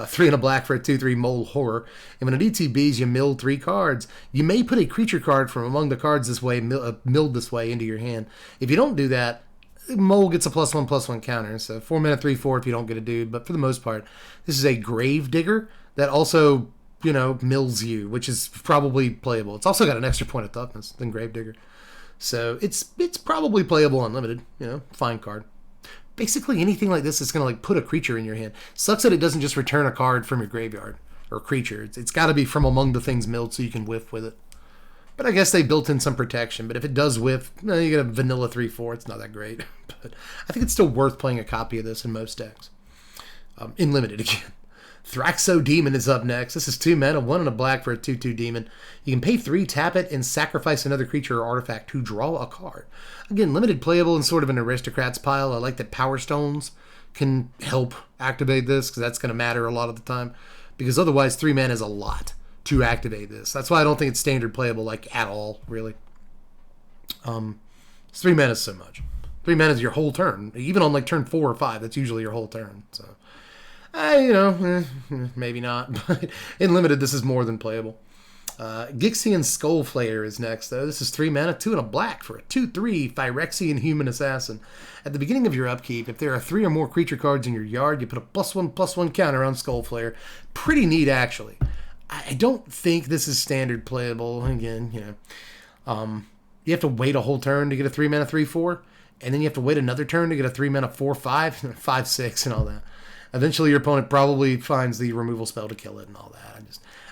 3 and a black for a 2/3 mole horror. And when it ETBs, you mill 3 cards. You may put a creature card from among the cards this way, milled this way, into your hand. If you don't do that, mole gets a +1/+1 counter. So 4 mana 3/4 if you don't get a dude. But for the most part, this is a grave digger that also, mills you, which is probably playable. It's also got an extra point of toughness than grave digger. So it's probably playable unlimited. Fine card. Basically anything like this is going to put a creature in your hand. Sucks that it doesn't just return a card from your graveyard or creature. It's got to be from among the things milled so you can whiff with it. But I guess they built in some protection. But if it does whiff, you get a vanilla 3/4. It's not that great. But I think it's still worth playing a copy of this in most decks. In limited again. Thraxo Demon is up next. This is 2 mana, 1 and a black for a 2/2 demon. You can pay 3, tap it, and sacrifice another creature or artifact to draw a card. Again, limited playable in sort of an aristocrat's pile. I like that Power Stones can help activate this, because that's going to matter a lot of the time. Because otherwise, 3 mana is a lot to activate this. That's why I don't think it's standard playable, at all, really. 3 mana is so much. 3 mana is your whole turn. Even on, turn 4 or 5, that's usually your whole turn, so... maybe not, but in limited, this is more than playable. Gixian Skullflayer is next, though. This is 3 mana, 2 and a black for a 2/3 Phyrexian Human Assassin. At the beginning of your upkeep, if there are 3 or more creature cards in your yard, you put a +1/+1 counter on Skullflayer. Pretty neat, actually. I don't think this is standard playable. Again, you have to wait a whole turn to get a 3 mana 3/4, and then you have to wait another turn to get a 3 mana 4/5, 5/6, and all that. Eventually, your opponent probably finds the removal spell to kill it and all that.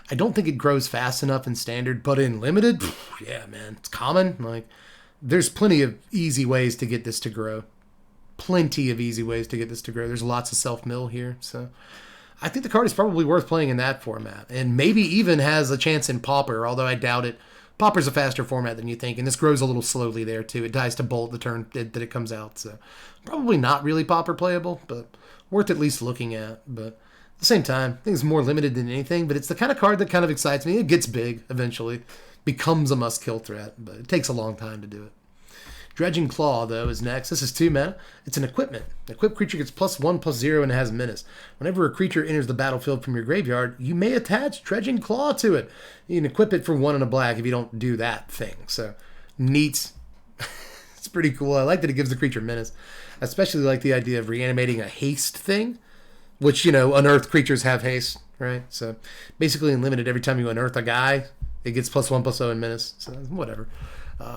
I don't think it grows fast enough in standard, but in limited, yeah, man, it's common. There's plenty of easy ways to get this to grow. There's lots of self-mill here, so I think the card is probably worth playing in that format, and maybe even has a chance in Pauper, although I doubt it. Pauper's a faster format than you think, and this grows a little slowly there, too. It dies to Bolt the turn that it comes out, so probably not really Pauper playable, but worth at least looking at. But at the same time, I think it's more limited than anything, but it's the kind of card that kind of excites me. It gets big eventually, becomes a must-kill threat, but it takes a long time to do it. Dredging Claw, though, is next. This is 2 mana. It's an equipment. Equipped creature gets +1/+0 and it has menace. Whenever a creature enters the battlefield from your graveyard, you may attach Dredging Claw to it. You can equip it for 1 and a black if you don't do that thing. So, neat. It's pretty cool. I like that it gives the creature menace. I especially like the idea of reanimating a haste thing, which, unearthed creatures have haste, right? So, basically unlimited every time you unearth a guy, it gets +1/+0 and menace. So, whatever.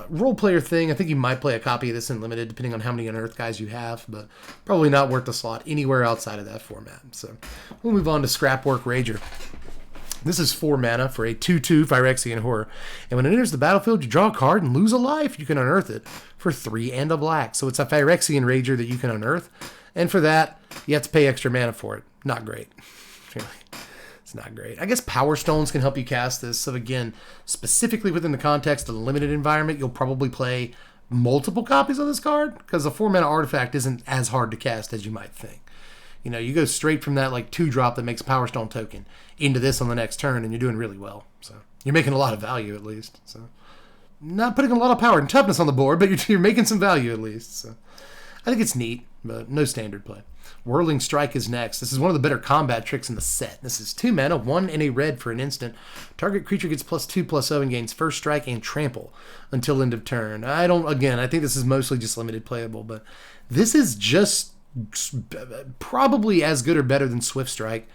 Role player thing, I think you might play a copy of this in limited depending on how many unearthed guys you have, but probably not worth the slot anywhere outside of that format. So we'll move on to Scrapwork Rager. This is 4 mana for a 2/2 Phyrexian Horror, and when it enters the battlefield, you draw a card and lose a life. You can unearth it for 3 and a black. So it's a Phyrexian Rager that you can unearth, and for that, you have to pay extra mana for it. Not great. Really. It's not great. I guess Power Stones can help you cast this. So again, specifically within the context of the limited environment, you'll probably play multiple copies of this card because a 4 mana artifact isn't as hard to cast as you might think. You go straight from that 2-drop that makes a Power Stone token into this on the next turn, and you're doing really well. So you're making a lot of value at least. So not putting a lot of power and toughness on the board, but you're making some value at least. So I think it's neat, but no standard play. Whirling Strike is next. This is one of the better combat tricks in the set. This is 2 mana, 1 and a red for an instant. Target creature gets +2/+0 and gains first strike and trample until end of turn. I think this is mostly just limited playable, but this is just probably as good or better than Swift Strike,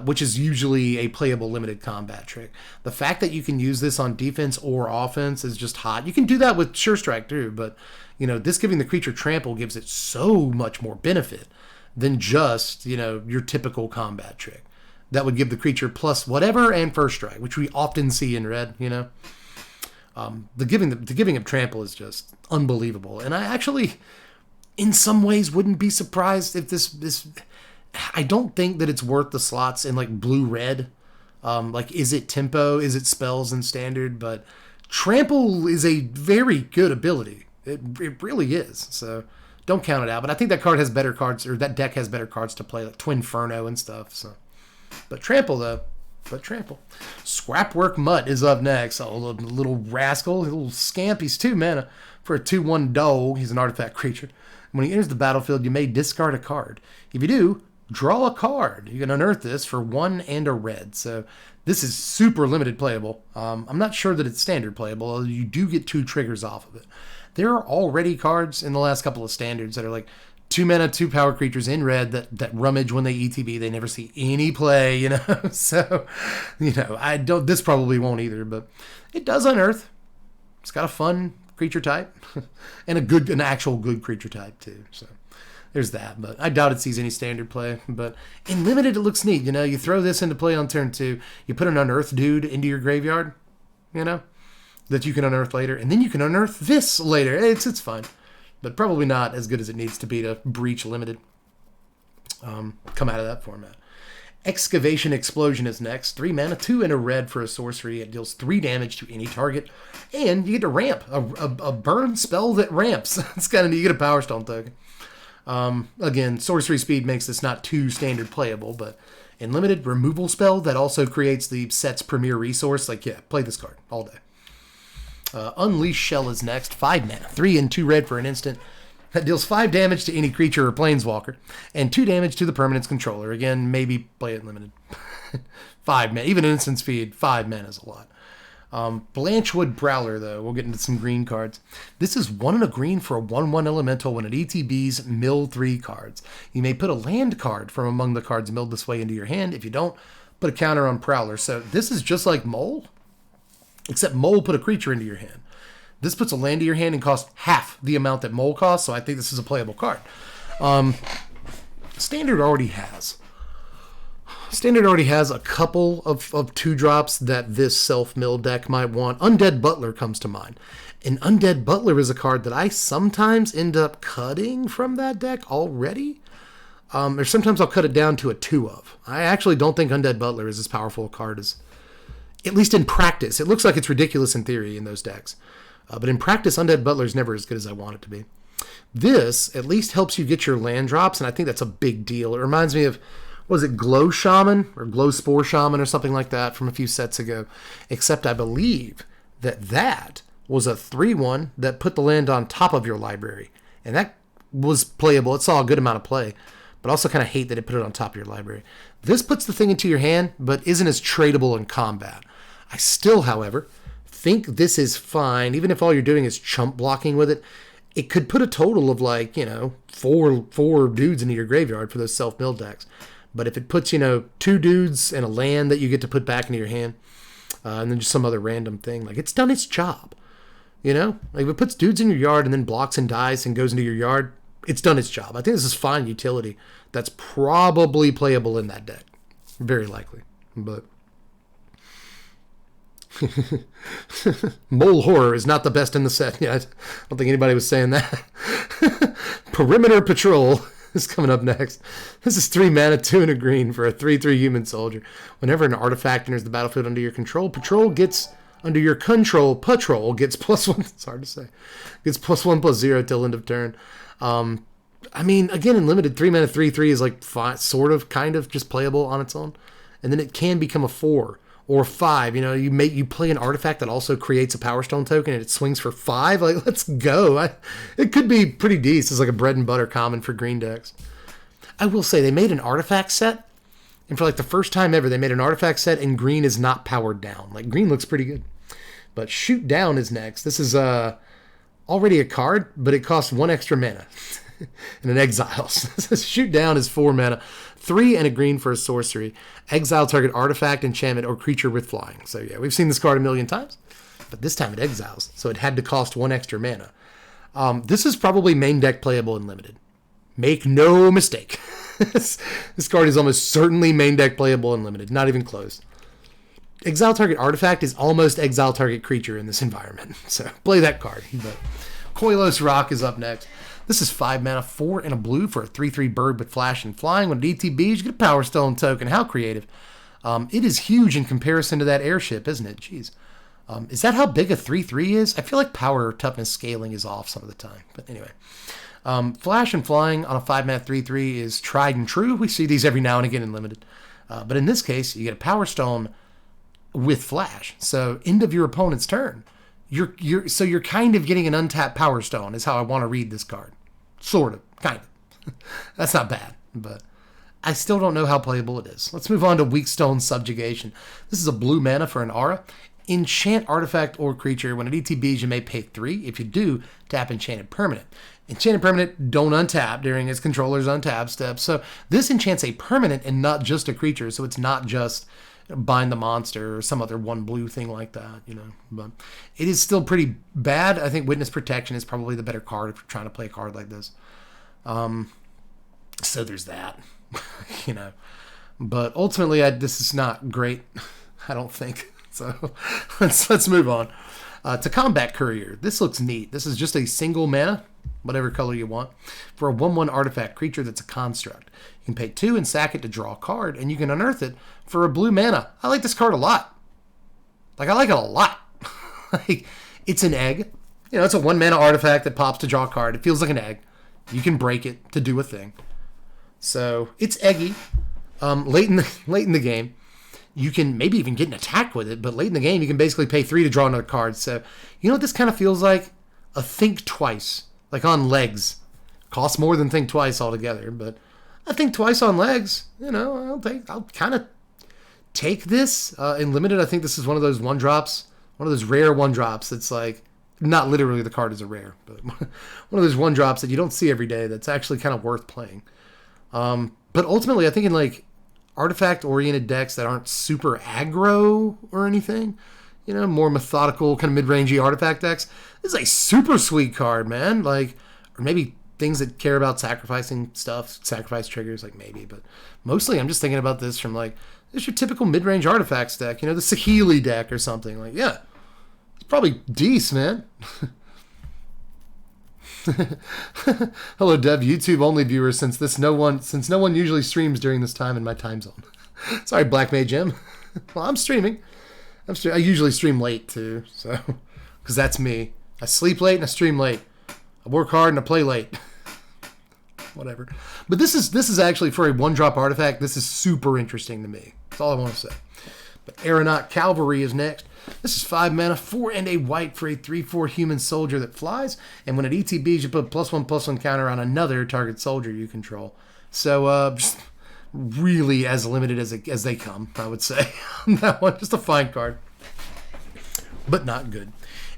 which is usually a playable limited combat trick. The fact that you can use this on defense or offense is just hot. You can do that with Sure Strike too, but this giving the creature trample gives it so much more benefit than just, your typical combat trick. That would give the creature plus whatever and first strike, which we often see in red, The giving of trample is just unbelievable. And I actually, in some ways, wouldn't be surprised if this I don't think that it's worth the slots in blue-red. Is it tempo? Is it spells in standard? But trample is a very good ability. It really is. So don't count it out. But I think that card has better cards, or that deck has better cards to play, like Twinferno and stuff. So, but trample though. Scrapwork Mutt is up next. Oh, little rascal, little scamp. He's 2 mana for a 2/1 dog. He's an artifact creature. When he enters the battlefield, you may discard a card. If you do, draw a card. You can unearth this for 1 and a red. So this is super limited playable. I'm not sure that it's standard playable, although you do get 2 triggers off of it. There are already cards in the last couple of standards that are 2 mana, 2 power creatures in red that rummage when they ETB. They never see any play, So, this probably won't either, but it does unearth. It's got a fun creature type and an actual good creature type too. So there's that, but I doubt it sees any standard play. But in limited, it looks neat. You throw this into play on turn 2. You put an unearthed dude into your graveyard, that you can unearth later, and then you can unearth this later. It's fine, but probably not as good as it needs to be to breach limited. Come out of that format. Excavation Explosion is next. 3 mana, 2 and a red for a sorcery. It deals 3 damage to any target, and you get to ramp a burn spell that ramps. It's kind of neat. You get a Power Stone token. Again, sorcery speed makes this not too standard playable, but in limited, removal spell that also creates the set's premier resource. Play this card all day. Unleash Shell is next. 5 mana, 3 and 2 red for an instant. That deals 5 damage to any creature or planeswalker, and 2 damage to the permanent's controller. Again, maybe play it limited. 5 mana, even instant speed, 5 mana is a lot. Blancwood Prowler, though, we'll get into some green cards. This is 1 and a green for a 1/1 elemental. When it ETBs, mill 3 cards. You may put a land card from among the cards milled this way into your hand. If you don't, put a counter on Prowler. So this is just like Mole, except Mole put a creature into your hand. This puts a land to your hand and costs half the amount that Mole costs, so I think this is a playable card. Standard already has a couple of 2-drops that this self-mill deck might want. Undead Butler comes to mind. And Undead Butler is a card that I sometimes end up cutting from that deck already. Or sometimes I'll cut it down to a 2 of. I actually don't think Undead Butler is as powerful a card as, at least in practice. It looks like it's ridiculous in theory in those decks. But in practice, Undead Butler is never as good as I want it to be. This at least helps you get your land drops, and I think that's a big deal. It reminds me of, was it Glow Shaman or Glow Spore Shaman or something like that from a few sets ago? Except I believe that was a 3/1 that put the land on top of your library. And that was playable. It saw a good amount of play, but also kind of hate that it put it on top of your library. This puts the thing into your hand, but isn't as tradable in combat. I still, however, think this is fine, even if all you're doing is chump blocking with it. It could put a total of like, four dudes into your graveyard for those self-milled decks. But if it puts, 2 dudes and a land that you get to put back into your hand, and then just some other random thing, like it's done its job. Like if it puts dudes in your yard and then blocks and dies and goes into your yard, it's done its job. I think this is fine utility. That's probably playable in that deck. Very likely. But Mole Horror is not the best in the set. Yeah, I don't think anybody was saying that. Perimeter Patrol is coming up next. This is 3 mana, 2 and a green for a 3/3 human soldier. Whenever an artifact enters the battlefield under your control, patrol gets +1. It's hard to say. Gets +1/+0 till end of turn. Again, in limited, 3 mana, 3/3 is like sort of, kind of just playable on its own. And then it can become a 4 or 5. You play an artifact that also creates a Power Stone token and it swings for 5. Like, let's go. It could be pretty decent. It's like a bread and butter common for green decks. I will say they made an artifact set, and for like the first time ever, they made an artifact set and green is not powered down. Like, green looks pretty good. But Shoot Down is next. This is already a card, but it costs 1 extra mana and an Exile. Shoot Down is 4 mana, 3 and a green for a sorcery. Exile target artifact, enchantment, or creature with flying. So yeah, we've seen this card a million times, but this time it exiles, so it had to cost 1 extra mana. This is probably main deck playable in limited. Make no mistake. This card is almost certainly main deck playable in limited, not even close. Exile target artifact is almost exile target creature in this environment, so play that card. But Koilos Rock is up next. This is 5 mana, 4 and a blue for a 3/3 bird with flash and flying. When it ETBs, you get a Power Stone token. How creative. It is huge in comparison to that airship, isn't it? Jeez. Is that how big a 3/3 is? I feel like power toughness scaling is off some of the time. But anyway. Flash and flying on a 5 mana 3/3 is tried and true. We see these every now and again in limited. But in this case, you get a Power Stone with flash. So end of your opponent's turn. You're kind of getting an untapped Power Stone is how I want to read this card. Sort of. Kind of. That's not bad. But I still don't know how playable it is. Let's move on to Weak Stone Subjugation. This is a blue mana for an aura. Enchant artifact or creature. When it ETBs, you may pay 3. If you do, tap enchanted permanent. Enchanted permanent don't untap during its controller's untap step. So this enchants a permanent and not just a creature. So it's not just bind the monster or some other 1 blue thing like that, But it is still pretty bad. I think Witness Protection is probably the better card if you're trying to play a card like this. So there's that, But ultimately, this is not great, I don't think. So let's move on to Combat Courier. This looks neat. This is just a single mana, whatever color you want, for a 1/1 artifact creature that's a construct. You can pay 2 and sack it to draw a card, and you can unearth it for a blue mana. I like this card a lot. I like it a lot. It's an egg. It's a 1 mana artifact that pops to draw a card. It feels like an egg. You can break it to do a thing. So it's eggy. Late in the game, you can maybe even get an attack with it, but late in the game, you can basically pay 3 to draw another card. So what this kind of feels like? A Think Twice, like on legs. Costs more than Think Twice altogether, but I think twice on legs. I'll kind of take this in limited. I think this is one of those 1-drops, one of those rare 1-drops that's like, not literally the card is a rare, but one of those 1-drops that you don't see every day that's actually kind of worth playing. But ultimately, I think in like artifact-oriented decks that aren't super aggro or anything, more methodical, kind of mid-rangey artifact decks, this is a super sweet card, man. Or maybe things that care about sacrificing stuff, sacrifice triggers, maybe. But mostly I'm just thinking about this from this your typical mid-range artifacts deck, the Saheeli deck or something. Yeah, it's probably decent, man. Hello, Dev, YouTube only viewers, since no one usually streams during this time in my time zone. Sorry, Black Mage M. Well, I'm streaming. I usually stream late too, so because that's me. I sleep late and I stream late. I work hard and I play late. Whatever. But this is actually for a 1-drop artifact. This is super interesting to me. That's all I want to say. But Aeronaut Cavalry is next. This is 5 mana, 4 and a white for a 3/4 human soldier that flies. And when it ETBs, you put +1/+1 counter on another target soldier you control. So, just really as limited as they come, I would say. That one, just a fine card, but not good.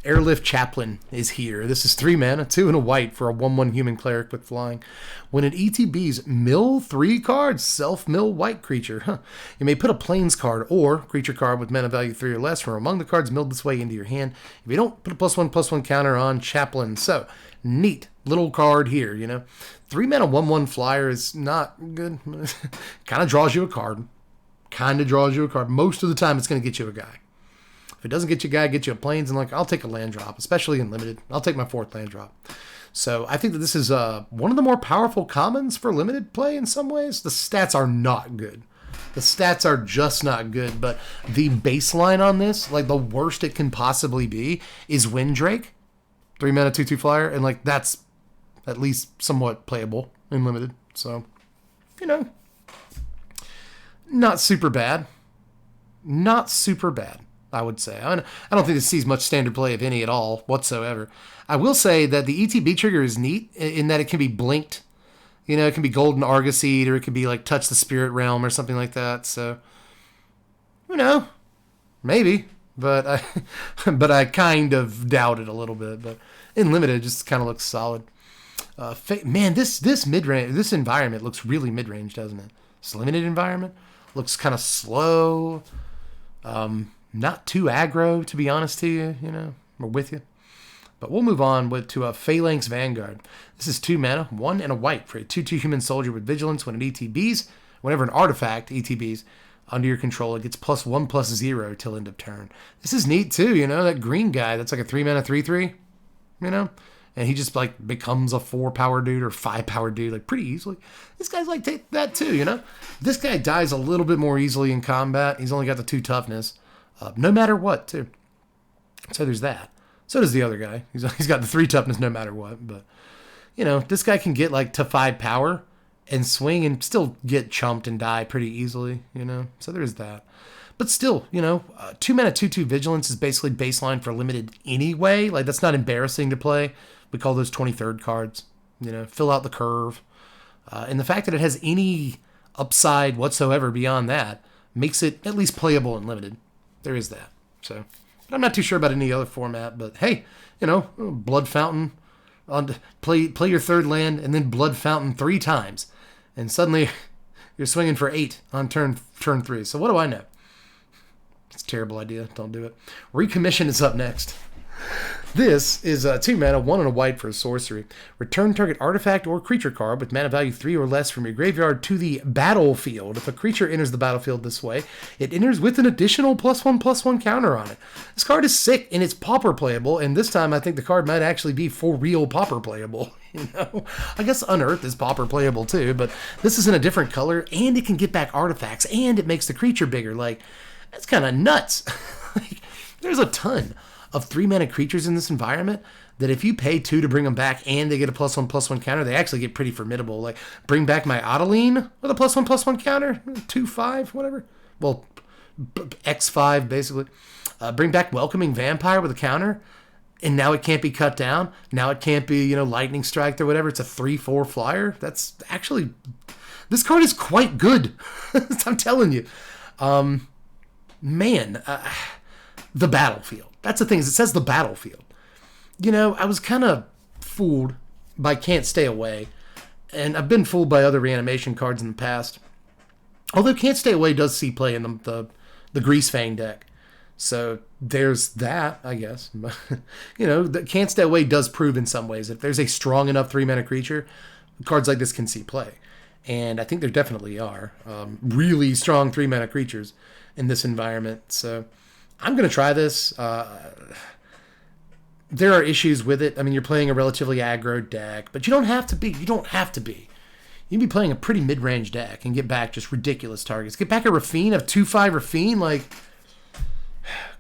Airlift Chaplain is here. This is 3 mana, 2 and a white for a 1/1 human cleric with flying. When it ETBs, mill 3 cards, self-mill white creature. You may put a plains card or creature card with mana value 3 or less from among the cards milled this way into your hand. If you don't, put a +1/+1 counter on Chaplain. So, neat little card here, you know. 3 mana 1/1 flyer is not good. Kind of draws you a card. Most of the time, it's going to get you a guy. If it doesn't get you a guy, get you a plains, and like, I'll take a land drop, especially in limited. I'll take my 4th land drop. So I think that this is one of the more powerful commons for limited play in some ways. The stats are not good. The stats are just not good, but the baseline on this, like the worst it can possibly be, is Windrake. 3 mana 2/2 flyer, and like that's at least somewhat playable in limited. So, you know, not super bad. Not super bad, I would say. I don't think this sees much standard play, if any at all, whatsoever. I will say that the ETB trigger is neat in that it can be blinked. You know, it can be Golden Argosy, or it could be like Touch the Spirit Realm or something like that. So, you know, maybe. But I kind of doubt it a little bit. But in limited, it just kind of looks solid. Man, this mid-range, this environment looks really mid-range, doesn't it? This limited environment looks kind of slow. Not too aggro, to be honest to you. You know, we're with you. But we'll move on to a Phalanx Vanguard. This is 2 mana, 1 and a white for a 2/2 human soldier with vigilance. When it ETBs, whenever an artifact ETBs under your control, it gets +1/+0 till end of turn. This is neat too, you know, that green guy that's like a 3 mana 3/3, you know, and he just like becomes a 4-power dude or 5-power dude like pretty easily. This guy's like take that too, you know. This guy dies a little bit more easily in combat. He's only got the 2 toughness, no matter what too. So there's that. So does the other guy. He's got the 3 toughness no matter what. But, you know, this guy can get like to 5 power and swing and still get chumped and die pretty easily, you know. So there's that. But still, you know, 2 mana 2/2 vigilance is basically baseline for limited anyway. Like, that's not embarrassing to play. We call those 23rd cards, you know, fill out the curve. And the fact that it has any upside whatsoever beyond that makes it at least playable and limited. There is that. So, but I'm not too sure about any other format, but hey, you know, Blood Fountain, play your 3rd land and then Blood Fountain 3 times, and suddenly you're swinging for 8 on turn 3. So what do I know? It's a terrible idea. Don't do it. Recommission is up next. This is 2 mana, 1 and a white for a sorcery. Return target artifact or creature card with mana value 3 or less from your graveyard to the battlefield. If a creature enters the battlefield this way, it enters with an additional +1/+1 counter on it. This card is sick and it's pauper playable, and this time I think the card might actually be for real pauper playable. You know, I guess Unearth is pauper playable too, but this is in a different color, and it can get back artifacts, and it makes the creature bigger. Like, that's kind of nuts. Like, there's a ton of 3 mana creatures in this environment that if you pay 2 to bring them back and they get a +1/+1 counter, they actually get pretty formidable. Like, bring back my Odeline with a +1/+1 counter, 2/5, whatever. Well, X5 basically. Bring back Welcoming Vampire with a counter, and now it can't be cut down. Now it can't be, you know, Lightning Strike or whatever. It's a 3/4 flyer. That's actually, this card is quite good. I'm telling you. Man, the battlefield. That's the thing, is it says the battlefield. You know, I was kind of fooled by Can't Stay Away, and I've been fooled by other reanimation cards in the past. Although Can't Stay Away does see play in the Greasefang deck. So there's that, I guess. You know, the Can't Stay Away does prove in some ways that if there's a strong enough 3 mana creature, cards like this can see play. And I think there definitely are really strong 3 mana creatures in this environment. So I'm going to try this. There are issues with it. I mean, you're playing a relatively aggro deck, but you don't have to be. You don't have to be. You can be playing a pretty mid-range deck and get back just ridiculous targets. Get back a Rafine, of 2/5 Rafine, like,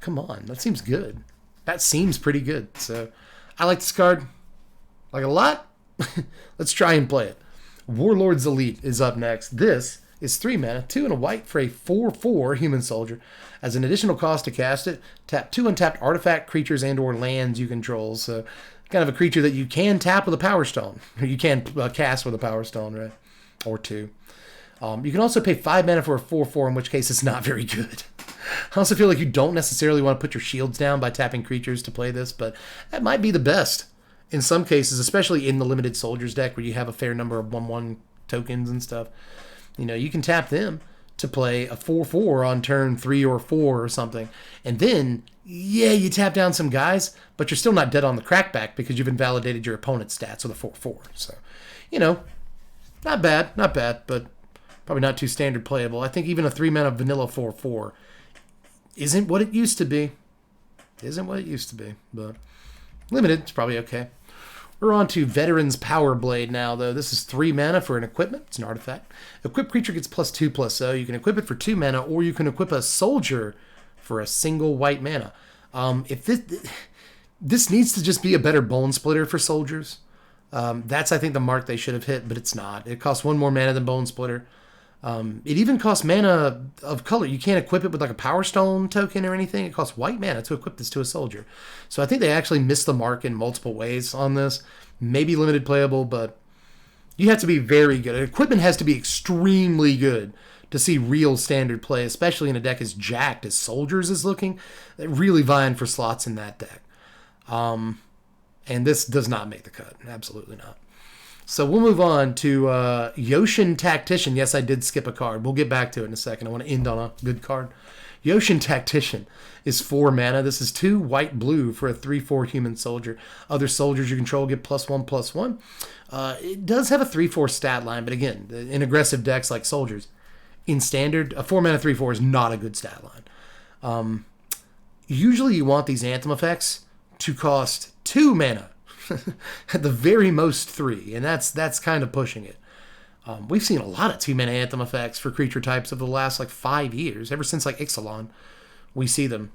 come on. That seems good. That seems pretty good. So I like this card. Like a lot. Let's try and play it. Warlord's Elite is up next. This is 3 mana, 2 and a white for a 4/4 human soldier. As an additional cost to cast it, tap 2 untapped artifact, creatures, and or lands you control. So kind of a creature that you can tap with a Power Stone. Or you can cast with a Power Stone, right? Or 2. You can also pay 5 mana for a 4/4, in which case it's not very good. I also feel like you don't necessarily want to put your shields down by tapping creatures to play this, but that might be the best in some cases, especially in the limited soldiers deck where you have a fair number of 1/1 tokens and stuff. You know, you can tap them to play a 4/4 on turn 3 or 4 or something. And then, yeah, you tap down some guys, but you're still not dead on the crackback because you've invalidated your opponent's stats with a 4/4. So, you know, not bad, but probably not too standard playable. I think even a 3 mana vanilla 4/4 isn't what it used to be. But limited, it's probably okay. We're on to Veteran's Power Blade now, though. This is 3 mana for an equipment. It's an artifact. Equipped creature gets +2/+0. You can equip it for 2 mana, or you can equip a soldier for a single white mana. If this needs to just be a better Bone Splitter for soldiers. That's, I think, the mark they should have hit, but it's not. It costs 1 more mana than Bone Splitter. It even costs mana of color. You can't equip it with like a Power Stone token or anything. It costs white mana to equip this to a soldier. So I think they actually missed the mark in multiple ways on this. Maybe limited playable, but you have to be very good. Equipment has to be extremely good to see real standard play, especially in a deck as jacked as Soldiers is looking. They're really vying for slots in that deck. And this does not make the cut. Absolutely not. So we'll move on to Yoshin Tactician. Yes, I did skip a card. We'll get back to it in a second. I want to end on a good card. Yoshin Tactician is 4 mana. This is 2 white-blue for a 3/4 human soldier. Other soldiers you control get +1/+1. It does have a 3/4 stat line, but again, in aggressive decks like Soldiers, in Standard, a 4 mana 3/4 is not a good stat line. Usually you want these Anthem effects to cost 2 mana. At the very most 3, and that's kind of pushing it. We've seen a lot of 2 mana Anthem effects for creature types over the last like 5 years. Ever since like Exile, we see them.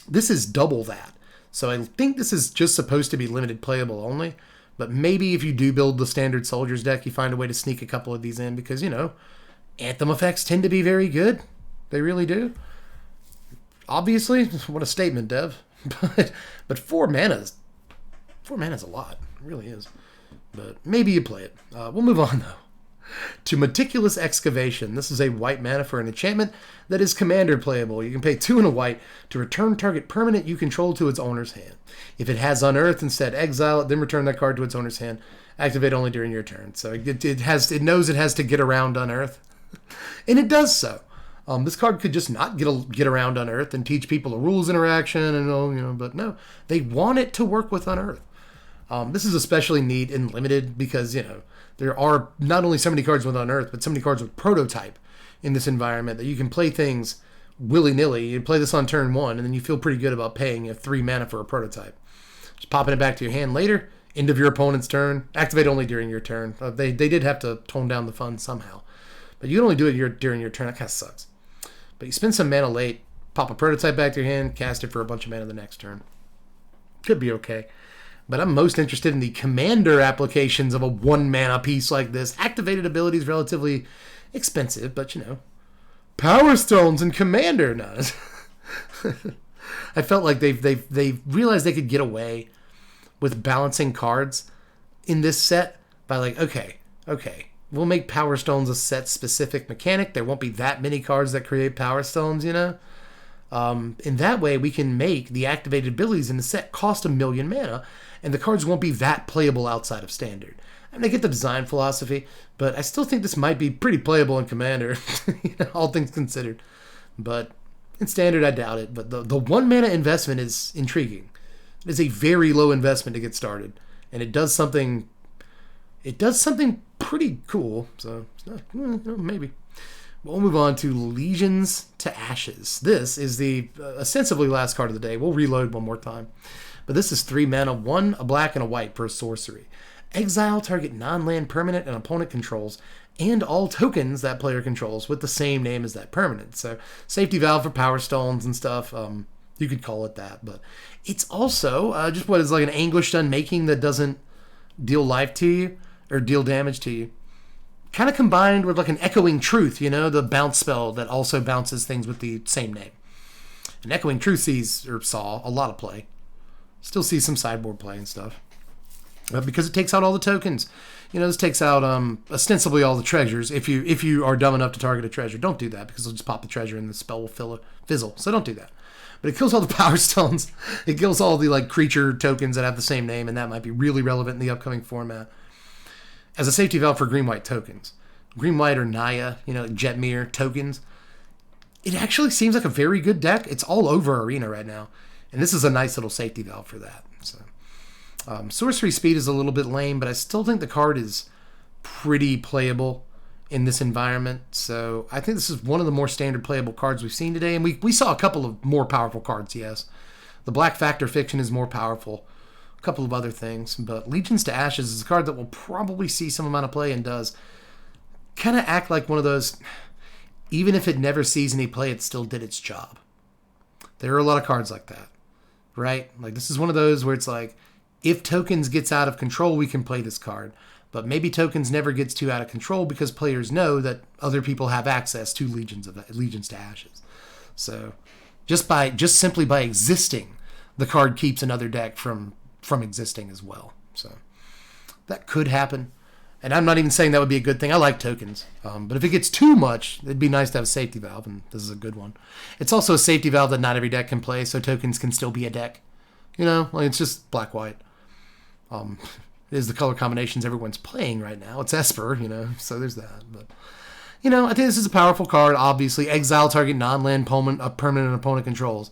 This is double that. So I think this is just supposed to be limited playable only. But maybe if you do build the standard Soldiers deck, you find a way to sneak a couple of these in because, you know, Anthem effects tend to be very good. They really do. Obviously, what a statement, Dev. But 4 mana is 4 mana is a lot. It really is. But maybe you play it. We'll move on, though, to Meticulous Excavation. This is a white mana for an enchantment that is commander playable. You can pay 2 and a white to return target permanent you control to its owner's hand. If it has Unearth, instead exile it, then return that card to its owner's hand. Activate only during your turn. So it knows it has to get around Unearth. And it does so. This card could just not get around Unearth and teach people a rules interaction and all, you know, but no. They want it to work with Unearth. This is especially neat in limited because, you know, there are not only so many cards with Unearth, but so many cards with Prototype in this environment that you can play things willy-nilly. You play this on turn 1, and then you feel pretty good about paying 3 mana for a Prototype. Just popping it back to your hand later, end of your opponent's turn, activate only during your turn. They did have to tone down the fun somehow. But you can only do it during your turn. That kind of sucks. But you spend some mana late, pop a Prototype back to your hand, cast it for a bunch of mana the next turn. Could be okay. But I'm most interested in the commander applications of a 1 mana piece like this. Activated ability is relatively expensive, but you know, Power Stones and commander. No. I felt like they've realized they could get away with balancing cards in this set by like, okay, we'll make Power Stones a set specific mechanic. There won't be that many cards that create Power Stones, you know. In that way, we can make the activated abilities in the set cost 1 million mana, and the cards won't be that playable outside of Standard. I mean, I get the design philosophy, but I still think this might be pretty playable in Commander, you know, all things considered. But in Standard, I doubt it. But the 1 mana investment is intriguing. It is a very low investment to get started, and it does something pretty cool. So maybe. We'll move on to Legions to Ashes. This is the ostensibly last card of the day. We'll reload one more time. But this is 3 mana, 1, a black, and a white for a sorcery. Exile target non-land permanent an opponent controls, and all tokens that player controls with the same name as that permanent. So safety valve for Power Stones and stuff. You could call it that. But it's also just what is like an Anguished Unmaking that doesn't deal life to you or deal damage to you. kind of combined with like an Echoing Truth, you know, the bounce spell that also bounces things with the same name. And Echoing Truth saw a lot of play. Still see some sideboard play and stuff. Because it takes out all the tokens. You know, this takes out ostensibly all the treasures. If you are dumb enough to target a treasure, don't do that, because it'll just pop the treasure and the spell will fizzle. So don't do that. But it kills all the power stones. It kills all the like creature tokens that have the same name, and that might be really relevant in the upcoming format. As a safety valve for green-white tokens. Green-white or Naya, you know, Jetmir tokens. It actually seems like a very good deck. It's all over Arena right now. And this is a nice little safety valve for that. So, sorcery speed is a little bit lame, but I still think the card is pretty playable in this environment. So I think this is one of the more standard playable cards we've seen today. And we saw a couple of more powerful cards, yes. The Black Factor Fiction is more powerful. A couple of other things. But Legions to Ashes is a card that will probably see some amount of play and does kind of act like one of those, even if it never sees any play, it still did its job. There are a lot of cards like that, right? Like this is one of those where it's like, if Tokens gets out of control, we can play this card. But maybe Tokens never gets too out of control because players know that other people have access to Legions to Ashes. So just simply by existing, the card keeps another deck from existing as well. So that could happen. And I'm not even saying that would be a good thing. I like tokens. But if it gets too much, it'd be nice to have a safety valve, and this is a good one. It's also a safety valve that not every deck can play, so tokens can still be a deck. You know, like it's just black-white. It is the color combinations everyone's playing right now. It's Esper, you know, so there's that. But, you know, I think this is a powerful card, obviously. Exile target non-land permanent opponent controls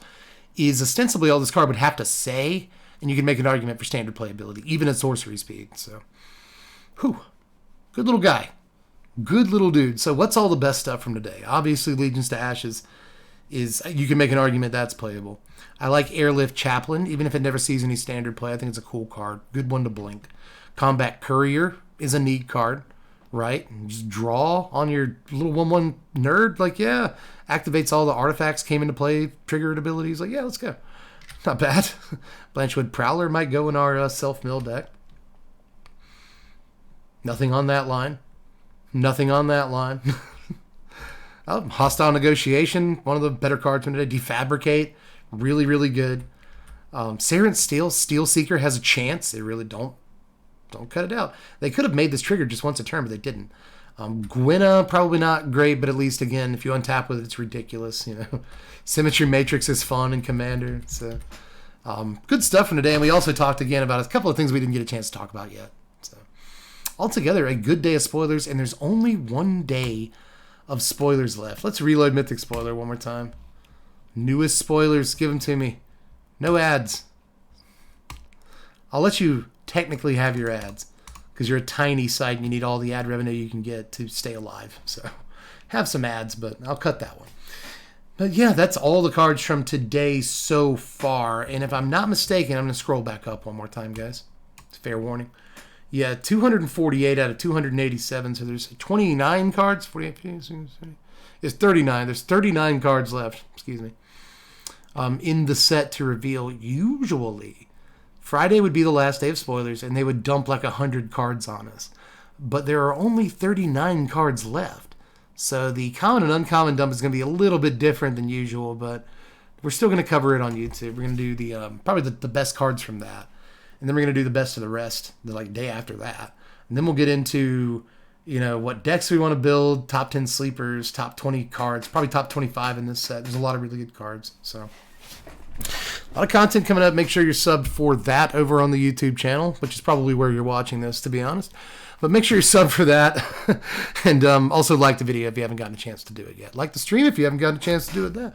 is ostensibly all this card would have to say, and you can make an argument for standard playability, even at sorcery speed. So, whew. Good little guy. Good little dude. So what's all the best stuff from today? Obviously, Legions to Ashes is, you can make an argument that's playable. I like Airlift Chaplain, even if it never sees any standard play. I think it's a cool card. Good one to blink. Combat Courier is a neat card, right? And just draw on your little 1/1 nerd. Like, yeah. Activates all the artifacts, came into play, triggered abilities. Like, yeah, let's go. Not bad. Blancwood Prowler might go in our self-mill deck. Nothing on that line. Nothing on that line. Hostile Negotiation, one of the better cards from today. Defabricate, really, really good. Serent Steel Seeker has a chance. They really don't cut it out. They could have made this trigger just once a turn, but they didn't. Gwyna, probably not great, but at least, again, if you untap with it, it's ridiculous. You know, Symmetry Matrix is fun in Commander. So, good stuff from today. And we also talked again about a couple of things we didn't get a chance to talk about yet. So, altogether, a good day of spoilers, and there's only one day of spoilers left. Let's reload Mythic Spoiler one more time. Newest spoilers, give them to me. No ads. I'll let you technically have your ads, because you're a tiny site and you need all the ad revenue you can get to stay alive. So have some ads, but I'll cut that one. But yeah, that's all the cards from today so far. And if I'm not mistaken, I'm going to scroll back up one more time, guys. It's a fair warning. Yeah, 248 out of 287. So there's 29 cards. 48, 50, it's 39. There's 39 cards left. Excuse me. In the set to reveal. Usually, Friday would be the last day of spoilers, and they would dump like 100 cards on us. But there are only 39 cards left. So the common and uncommon dump is going to be a little bit different than usual, but we're still going to cover it on YouTube. We're going to do the probably the best cards from that. And then we're going to do the best of the rest the day after that. And then we'll get into, you know, what decks we want to build, top 10 sleepers, top 20 cards, probably top 25 in this set. There's a lot of really good cards. So a lot of content coming up. Make sure you're subbed for that over on the YouTube channel, which is probably where you're watching this, to be honest. But make sure you're subbed for that. And also like the video if you haven't gotten a chance to do it yet. Like the stream if you haven't gotten a chance to do it yet.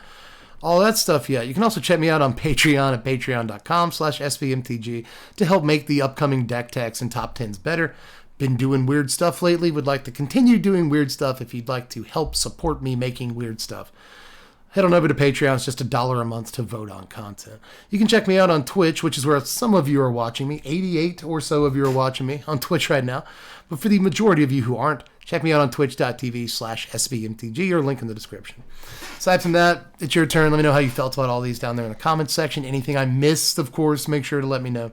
All that stuff yet. You can also check me out on Patreon at patreon.com/svmtg to help make the upcoming deck techs and top 10s better. Been doing weird stuff lately. Would like to continue doing weird stuff if you'd like to help support me making weird stuff. Head on over to Patreon. It's just $1 a month to vote on content. You can check me out on Twitch, which is where some of you are watching me. 88 or so of you are watching me on Twitch right now. But for the majority of you who aren't, check me out on twitch.tv/svmtg or link in the description. Aside from that, it's your turn. Let me know how you felt about all these down there in the comments section. Anything I missed, of course, make sure to let me know.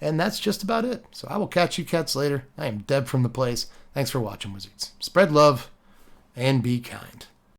And that's just about it. So I will catch you cats later. I am Deb from the place. Thanks for watching, Wizards. Spread love and be kind.